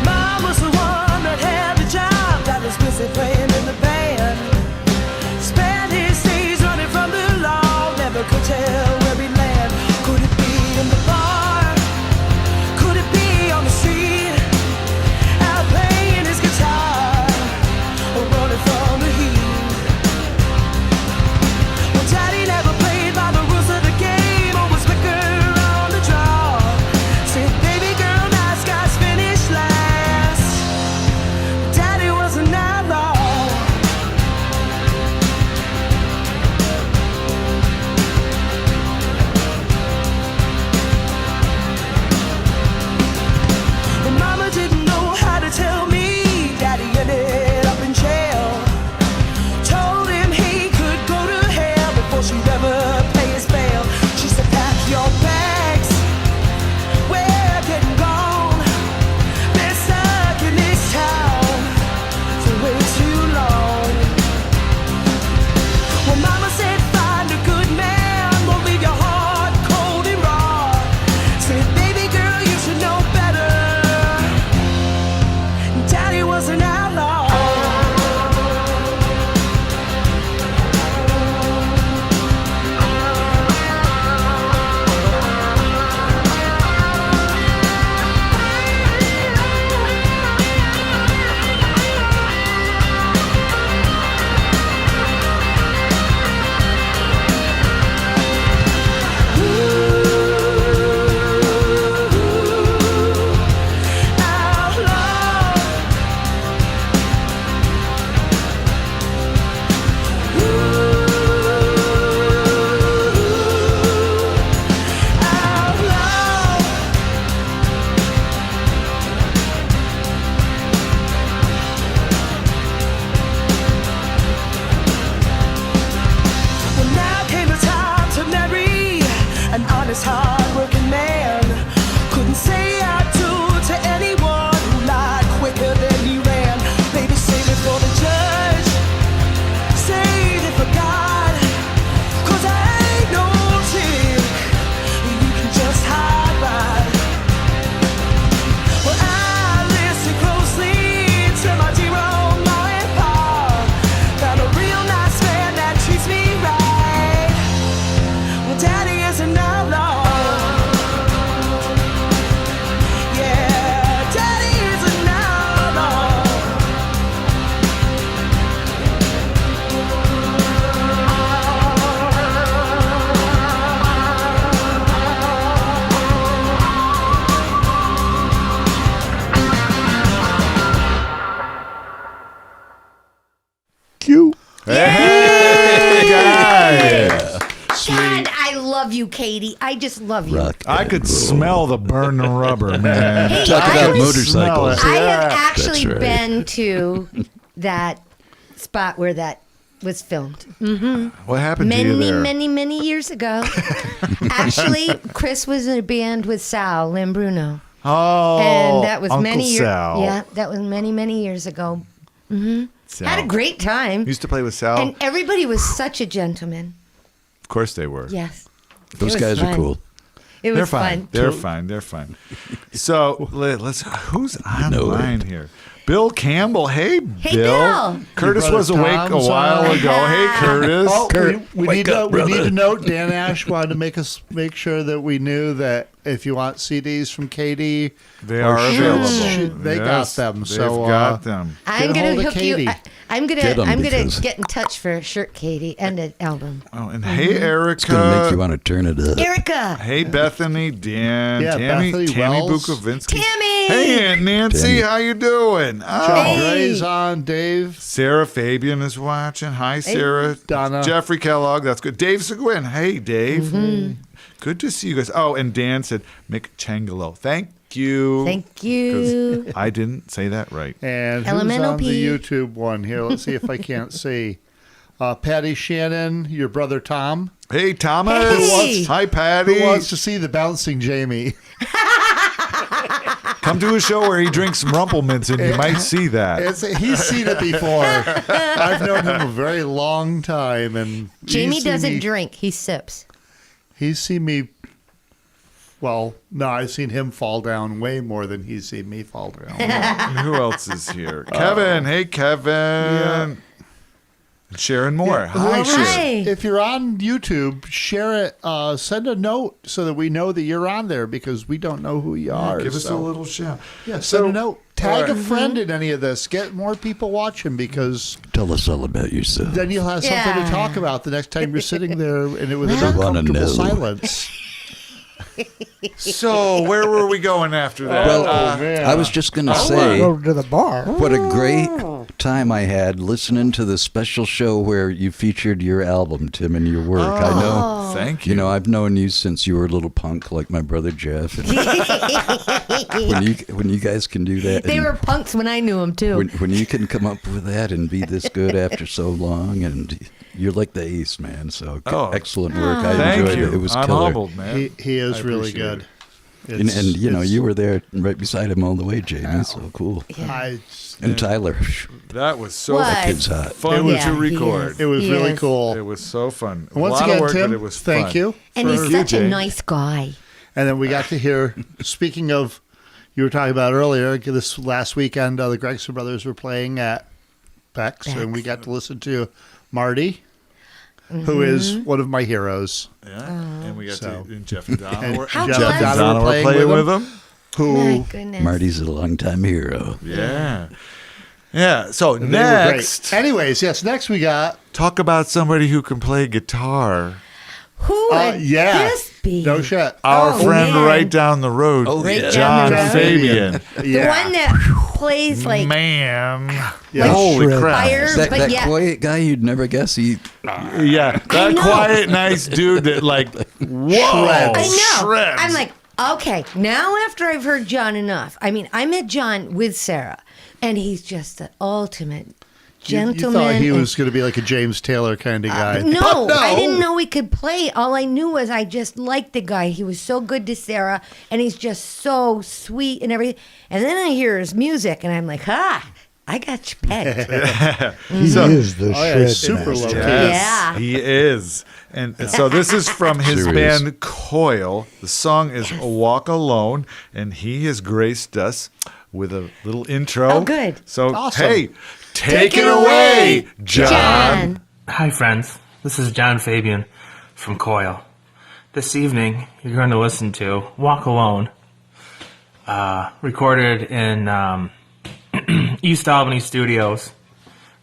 Mom was the one that had the job that was busy playing in the band. Spent his days running from the law, never could tell where he'd land. Could it be in the bar? Could it be on the street? Out playing his guitar, or running from the heat? Well, Daddy never played by the rules of the game, always quicker on the draw. Said, baby girl, nice guys finish last. Daddy was an outlaw. But Mama didn't know how to tell me. Daddy ended up in jail. Told him he could go to hell before she'd ever pay his bail. She said, pack your bags, we're getting gone. Been stuck in this town for way too long. Well, Mama said, find a good man, won't leave your heart cold and raw. Said, baby girl, you should know better. Daddy was an outlaw. Well, now came the time to marry an honest, hard-working man. Couldn't say I do to anyone who lied quicker than he ran. Baby, save it for the judge, save it for God. 'Cause I ain't no chick you can just hide by. Well, I listen closely to my dear old ma and pa. Found a real nice man that treats me right. Well, Daddy is an outlaw. Yeah, Daddy is an outlaw. Cute. Hey, guys. God, I love you, Katie. I just love you. Rock I and could roll. smell the burning rubber, man. Hey, Talk I about was- motorcycles. I have Yeah, actually that's right. been to that spot where that was filmed. Hmm. What happened to you there? Many years ago. Actually, Chris was in a band with Sal Lambruno. Oh, And that was Uncle many years. Sal. Yeah, that was many years ago. Hmm. Sal. Had a great time. Used to play with Sal. And everybody was such a gentleman. Of course they were. Yes. Those It was guys are fun. cool. It was They're fine. fun. They're fine. They're fine. So let's. Who's on the line here? Bill Campbell. Hey, Bill. Curtis Your brother was awake Tom's a while on. ago. Hey, Curtis. Oh, Kurt, we wake need up, to brother. note Dan Ash wanted to make sure that we knew that if you want CDs from Katie, They or are shirts, available. they Yes, got them. They've So got them. I'm Get a gonna hold of hook you. Katie. I'm gonna Get 'em I'm gonna because- get in touch for a shirt, Katie, and an album. Oh, and hey, Erica. It's going to make you want to turn it up. Erica, Hey, Bethany, Dan, Yeah, Tammy Bethany Wells. Bukovinsky. Tammy. Hey, Aunt Nancy, Tammy. how you doing? Oh, John Hey. Gray's on, Dave. Sarah Fabian is watching. Hi, Sarah. Donna. Jeffrey Kellogg, that's good. Dave Seguin. Hey, Dave. Mm-hmm. Good to see you guys. Oh, and Dan said Mick Changalo. Thank you. thank you. 'Cause I didn't say that right. And who's Elemental on P. the YouTube one here? Let's see if I can't see. Patty Shannon, your brother Tom. Hey, Thomas. Hey. Hi, Patty. Who wants to see the bouncing Jamie? Come to a show where he drinks some Rumplemints and you might see that. He's seen it before. I've known him a very long time, and Jamie he's seen doesn't me- drink; he sips. He's seen me. Well, no, I've seen him fall down way more than he's seen me fall down. And who else is here? Kevin. Hey, Kevin. And Sharon Moore. Hi, Whoever's- Sharon. Hi. If you're on YouTube, share it. Send a note so that we know that you're on there because we don't know who you are. Give us a so- little shout. Yeah, So- send a note. Tag all a right. friend in any of this. Get more people watching because Tell us all about yourself. then you'll have something Yeah. to talk about the next time you're sitting there and it was an I wanna uncomfortable know. silence. So, where were we going after that? Well, man. I was just going to say to the bar. what a great time I had listening to the special show where you featured your album, Tim, and your work. I know. Thank you. You know, I've known you since you were a little punk like my brother Jeff. And when you guys can do that, They and were punks when I knew them too. when you can come up with that and be this good after so long, and you're like the ace, man. So Oh. excellent work. I Thank enjoyed you. it. It was I'm killer. humbled, man. He is I really appreciate good. it. And you know, It's- you were there right beside him all the way, Jamie. So cool. And Tyler, That was so What? kid's hot. fun Yeah, to he record. is. It was He really is. cool. It was so fun. Once a lot again, of work, Tim, but it was thank fun. you. And he's for- such a Jay. nice guy. And then we got to hear, speaking of, you were talking about earlier, this last weekend, the Gregson brothers were playing at Beck's, and we got to listen to Marty, who is one of my heroes. Yeah, and we got So- to and Jeff and Donna. And were- How Jeff blessed. and Donna Donna were playing with him. Who My goodness. Marty's a longtime hero. Yeah, yeah. So they were next, great. Anyways, yes, next we got, talk about somebody who can play guitar. Who would yeah, this be? no shit. Our Oh, friend man. right down the road, Oh, Right yeah. down John the road. Fabian. The Yeah. one that plays like Man, Yeah. holy crap! fire, That, but that yeah. quiet guy you'd never guess he. Yeah, that know. quiet, nice dude that like, whoa, I know. shreds. I'm like, okay, now after I've heard John enough, I mean, I met John with Sarah, and he's just the ultimate You gentleman. thought he and- was going to be like a James Taylor kind of guy. No, But I didn't know he could play. All I knew was I just liked the guy. He was so good to Sarah, and he's just so sweet and everything. And then I hear his music, and I'm like, I got you pegged. He is the super low key. Yeah. He is. And so this is from his Serious. band Coil. The song is Walk Alone, and he has graced us with a little intro. Oh, good. So, Awesome. hey, take it away, John. Hi, friends. This is John Fabian from Coil. This evening, you're going to listen to Walk Alone, recorded in East Albany Studios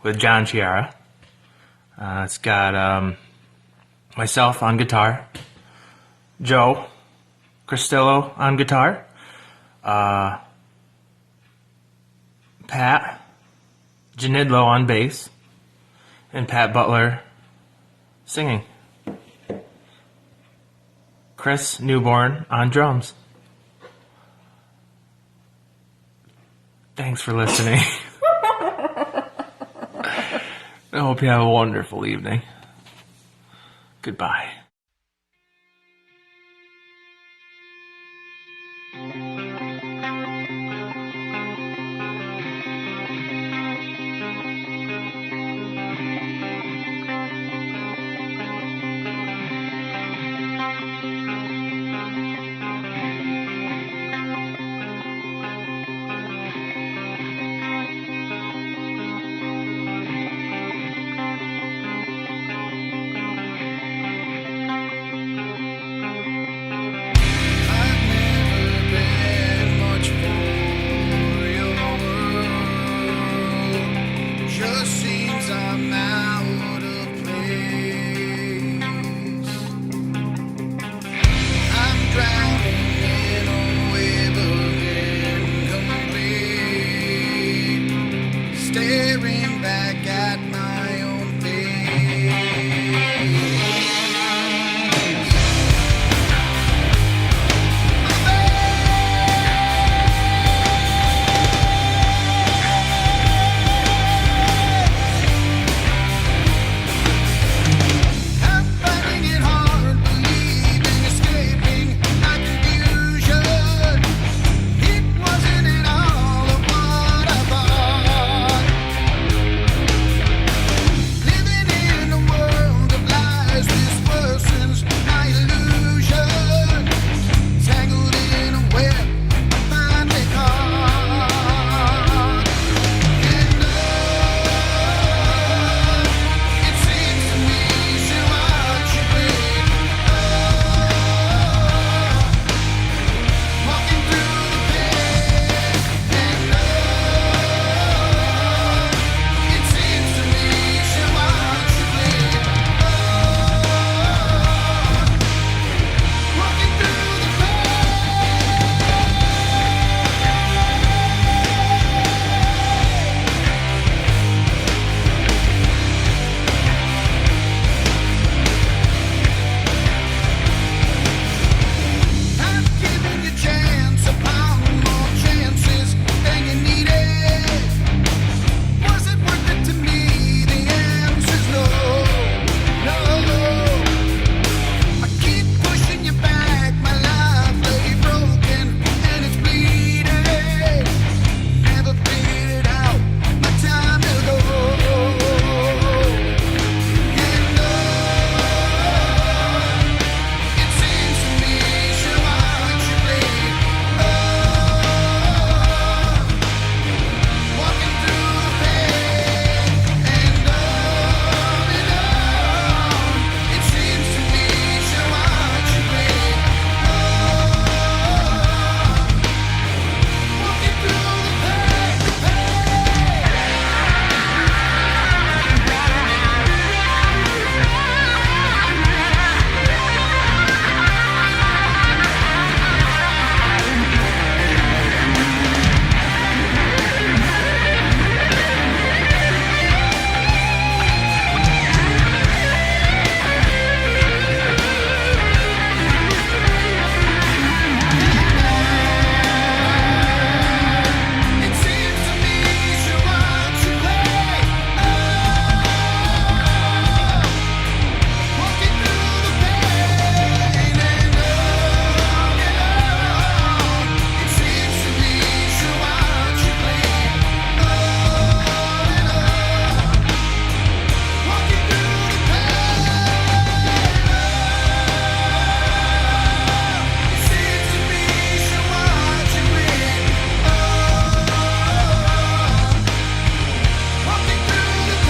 with John Chiara. It's got myself on guitar, Joe Cristillo on guitar, Pat Janidlo on bass, and Pat Butler singing. Chris Newborn on drums. Thanks for listening. I hope you have a wonderful evening. Goodbye. Staring back at my own I'm finding it hard believing, escaping my confusion. It wasn't at all of what I thought. Living in a world of lies, this worsens my illusion. Tangled in a web, finally caught. And it seems to me she watched you break. Walking through the pain. And it seems to me she watched you bleed. Walking through the I've given you chance upon more chances than you needed. Was it worth it to me? The answer's no, no. I keep pushing you back. My life lay broken and it's bleeding. Never figured it out. My time to go. And it seems to me she watched you bleed. Walking through the pain. And it seems to me she watched you bleed. Walking through the It seems to me she watched you play. Walking through the pain. And it seems to me she watched you play. Walking through the pain. It seems to me she watched you play. Walking through the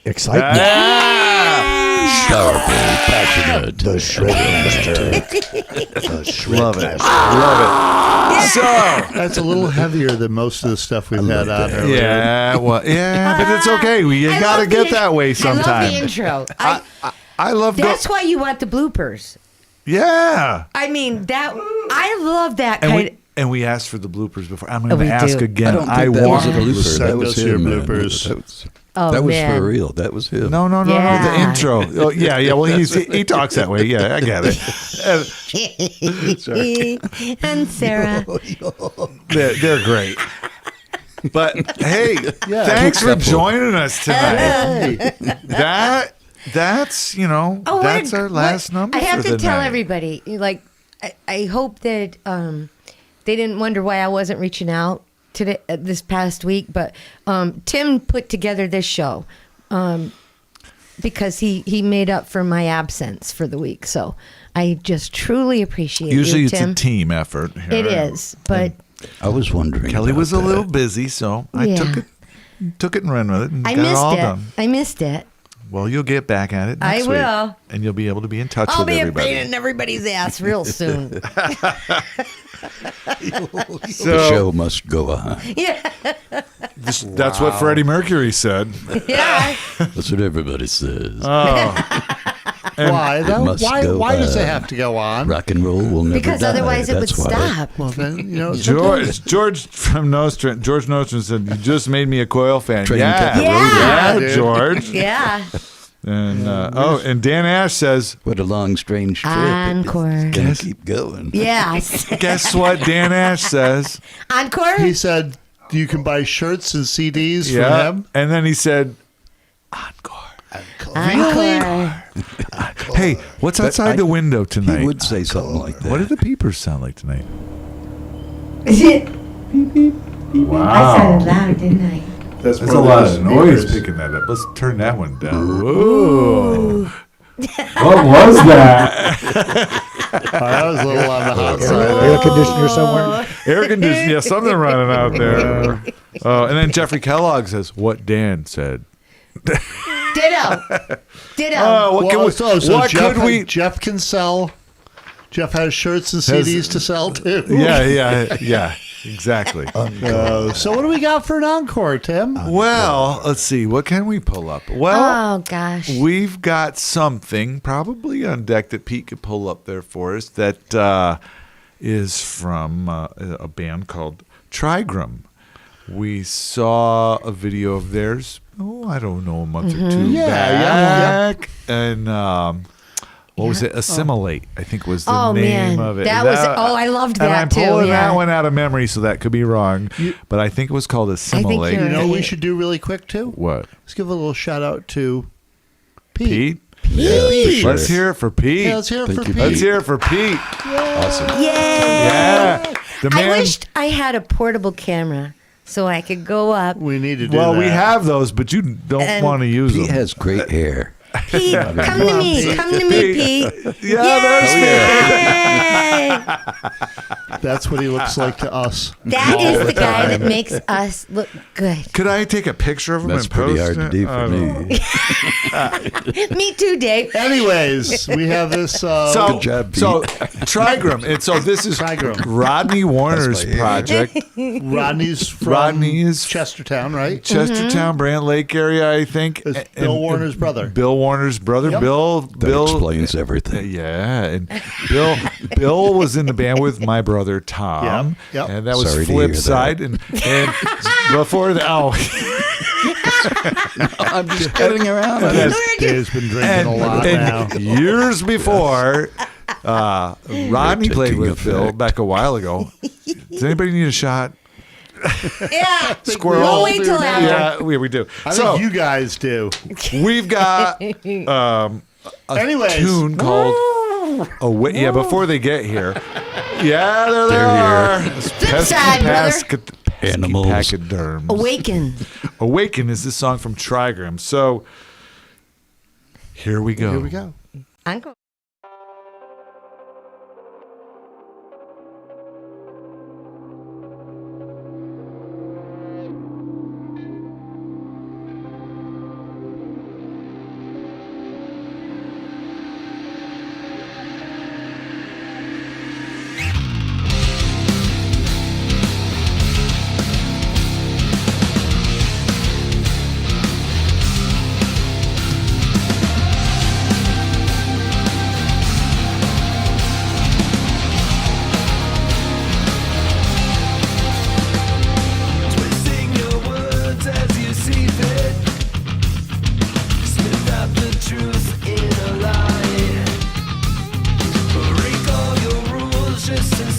Excitement. Sharp and passionate. The Shredmaster. The Shredmaster. Love it. Love it. So That's a little heavier than most of the stuff we've had on earlier. yeah, well, yeah, but it's okay. You I got to love get the- that way I sometime. love the intro. I love That's why you want the bloopers. Yeah. I mean, that I love that And kind. And we asked for the bloopers before. I'm going we to ask do. again. I don't think that was a blooper. Send That was us your him. Man. bloopers. That was man. for real. That was him. No, Yeah. the intro. Oh, yeah. Well, he talks that way. Yeah, I get it. And Sarah. They're great. But hey, Yeah. thanks for Couple. joining us tonight. That's Oh, what that's a- our last what- number. I have for to the tell night. everybody, like, I hope that they didn't wonder why I wasn't reaching out today this past week. But Tim put together this show because he made up for my absence for the week. So I just truly appreciate Usually you, it's Tim. a team effort. Here. It is, but I was wondering. Kelly about was a that. little busy, so I Yeah. took it and ran with it and I got it all missed it. done. I missed it. Well, you'll get back at it next I week. will. And you'll be able to be in touch I'll with be everybody. a pain in everybody's ass real soon. The show must go on. Yeah. That's what Freddie Mercury said. Yeah. That's what everybody says. Why though? must Why go does it on. have to go on? Rock and roll will never Because die. otherwise it would That's why. stop. Well then, you know, sometimes- George from Nostrum. George Nostrum said, "You just made me a Coil fan." Train Yeah, kept the road yeah, running. Yeah, George. Yeah. And and Dan Ash says, What a long, strange trip. Encore. It's gonna keep going. Yes. "Guess what?" Dan Ash says, Encore? he said you can buy shirts and CDs from "Yeah," him. and then he said, "Encore." Encore. Hey, what's outside the window tonight? He would say something like that. What do the peepers sound like tonight? I sounded loud, didn't I? That's a lot of noise picking that up. Let's turn that one down. Whoa. What was that? That was a little on the hot side. Air conditioner somewhere. Air conditioning. Yeah, something running out there. And then Jeffrey Kellogg says, "What Dan said." Ditto. Ditto. What can we? What Jeff, could we? Jeff can sell. Jeff has shirts and CDs to sell too. Yeah. Exactly. So what do we got for an encore, Tim? Well, let's see. What can we pull up? Well, Oh, gosh. we've got something probably on deck that Pete could pull up there for us. That is from a band called Trigram. We saw a video of theirs. Oh, I don't know, a month or two back. And what was it? Assimilate, I think was the name of it. That was. Oh, I loved that and I'm too. pulling Yeah. that one out of memory, so that could be wrong. But I think it was called Assimilate. you're You know right. what we should do really quick too? What? Let's give a little shout out to Pete. Yeah, for sure. Let's hear it for Pete. Yeah, let's hear it Thank for you, Pete. Let's hear it for Pete. Awesome. Yay! Yeah. The I man. wished I had a portable camera so I could go up. We need to do Well, that. we have those, but you don't And want to use He them. has great hair. Pete, come to me. Come to me, Pete. Yeah, there's Yay! That's what he looks like to us. That is the guy that makes us look good. Could I take a picture of him That's and pretty post hard to it? do for I don't know. me. Me too, Dave. Anyways, we have this. So, Good job, Pete. so Trigram. And so this is Trigram. Rodney Warner's That's my project. Rodney's from Rodney is Chestertown, right? Chestertown, Brant Lake area, I think. It's Bill Warner's brother. Bill Warner's brother. Yep. Bill explains everything. Yeah, and Bill was in the band with my brother Tom. Yep. And that was Sorry to flip hear that. side. And before that, I'm just kidding around. Dave's been drinking a lot now. years before, Rodney played Taking with Bill effect. back a while ago. Does anybody need a shot? Yeah. Squirrel. We'll wait till after. Yeah, we do. I So think you guys do. we've got a Anyways. tune called "Away." Yeah, before they get here. Yeah, there they They're are. here. side, brother. Animals. Animals. Pachyderms. Awaken. Awaken is this song from Trigram. So here we go. Here we go. Encore. Thank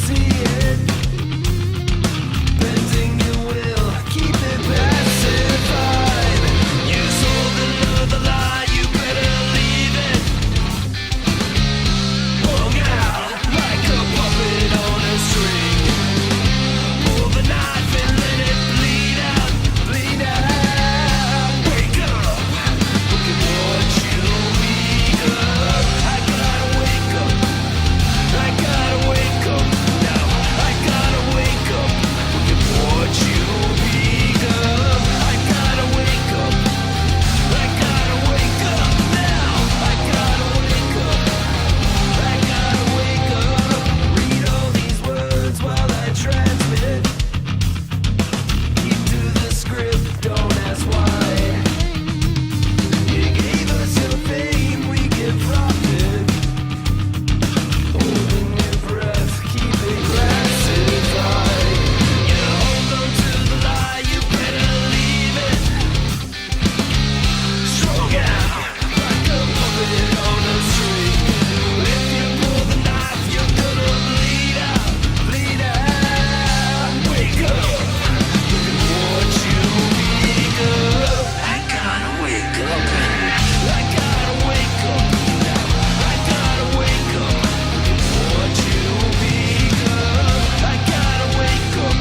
see it. Bending your will, keep it pacified. You sold another lie, you better leave it. Hung out like a puppet on a string. Pull the knife and let it bleed out, bleed out. Wake up, look at what you become. I gotta wake up, I gotta wake up now. I gotta wake up, look at what you become. I gotta wake up, I gotta wake up now. I gotta wake up, I gotta wake up. Read all these words while I transmit. Keep to the script, don't ask why. You gave us your fame, we give profit. Holding your breath, keep it classified. You hold on to the lie, you better leave it. Strung out like a puppet on a string. If you pull the knife, you're gonna bleed out, bleed out. Wake up, look at what you become. I gotta wake up, I gotta wake up now. I gotta wake up, look at what you become. I gotta wake up,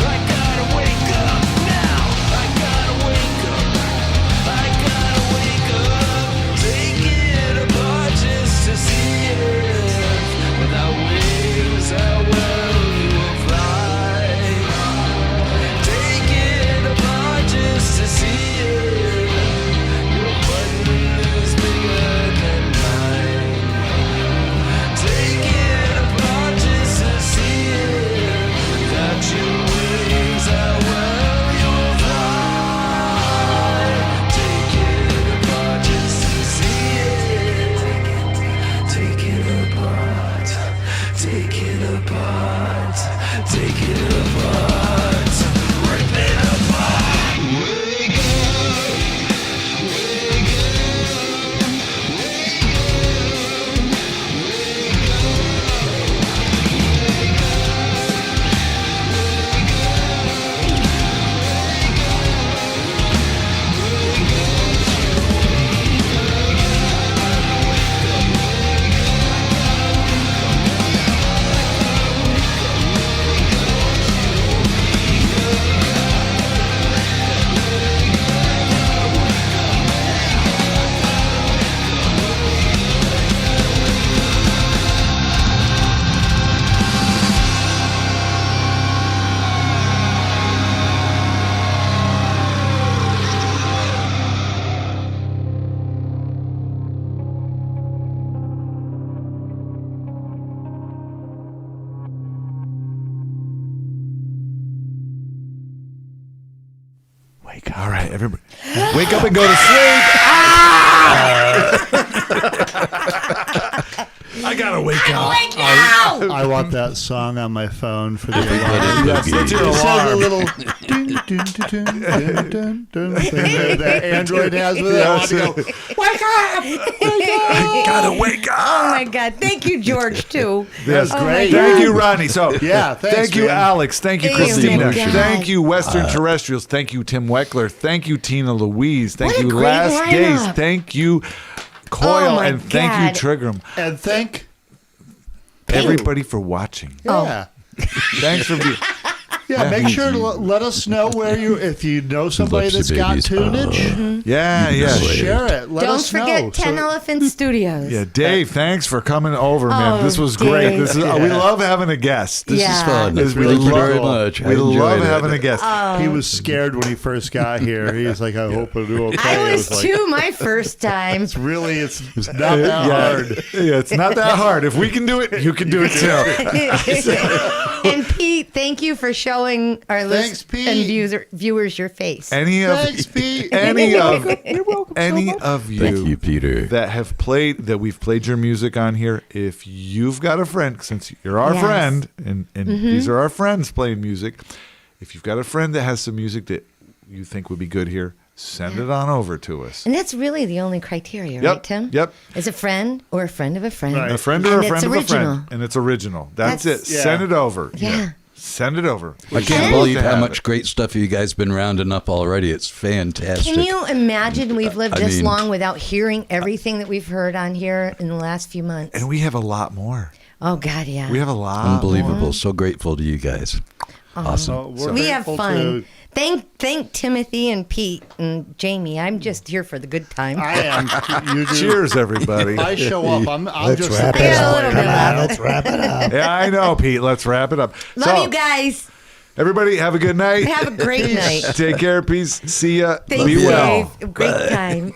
I gotta wake up now. I gotta wake up, I gotta wake up. Take it apart just to see it. Without wings, how well you will fly. Take it apart just to see it. Your button is bigger than mine. Take it apart just to see it. Without your wings, how well you will fly. Take it apart just to see it. Take it apart. Take it apart. Take it apart. Rip it apart. Wake up. Wake All right, everybody, wake up and go to sleep. I gotta wake up. I want that song on my phone for the alarm. Yes, that's your It says a alarm. little dun, dun, dun, dun, dun, dun, thing that Android has with it. I want to go, Wake up! I gotta wake up. Oh my God! Thank you, George. Too. That's Oh my great. Thank God. you, Ronnie. So Yeah, thanks, thank you, man. Alex. Thank you, Thank you, Christina. my God. Thank you, Western Terrestrials. Thank you, Tim Weckler. Thank you, Tina Louise. Thank What a you, great Last Days. lineup. Thank you, Coil, Oh, my and thank you, God. Trigram. and thank Everybody for watching. yeah. Thanks for being. Yeah, make sure to let us know where you, if you know somebody Lexi that's got Baby's tunage, Yeah, You yeah. can say share it. Let Don't us forget know. 10 So- Elephant Studios. Yeah, Dave, thanks for coming over, man. Oh, This was great. Dave. This is we love having a guest. This Yeah. is fun. This is Thank really you very cool. much. I We love enjoyed having it. a guest. He was scared when he first got here. He was like, I hope it'll do okay. I was like, too my first time. It's not that hard. Yeah, it's not that hard. If we can do it, you can do it too. And Pete, thank you for showing our Thanks, list Pete. and viewers your face. Any of Thanks, Pete. any of You're welcome any so much. of you, Thank you, Peter. that have played that we've played your music on here, if you've got a friend, since you're our Yes. friend and these are our friends playing music, if you've got a friend that has some music that you think would be good here, send it on over to us. And that's really the only criteria, Yep, right, Tim? yep. As a friend or a friend of a friend. Right. A friend or And a friend it's of a original. friend. And it's original. That's it. Yeah. Send it over. Yeah. Send it over. I can't believe how much great stuff you guys been rounding up already. It's fantastic. Can you imagine we've lived I this mean- long without hearing everything that we've heard on here in the last few months? And we have a lot more. Oh, God, yeah. We have a lot. Unbelievable. more. So grateful to you guys. Awesome. We're We have grateful fun. to- Thank Timothy and Pete and Jamie. I'm just here for the good time. I am. You do. Cheers, everybody. If I show up, I'm Let's just wrap the it Yeah, a up. little Come bit. on, let's wrap it up. Yeah, I know, Pete. Let's wrap it up. Love So, you guys. everybody, have a good night. Have a great night. Take care. Peace. See ya. Thanks, Be well. Dave. Great time.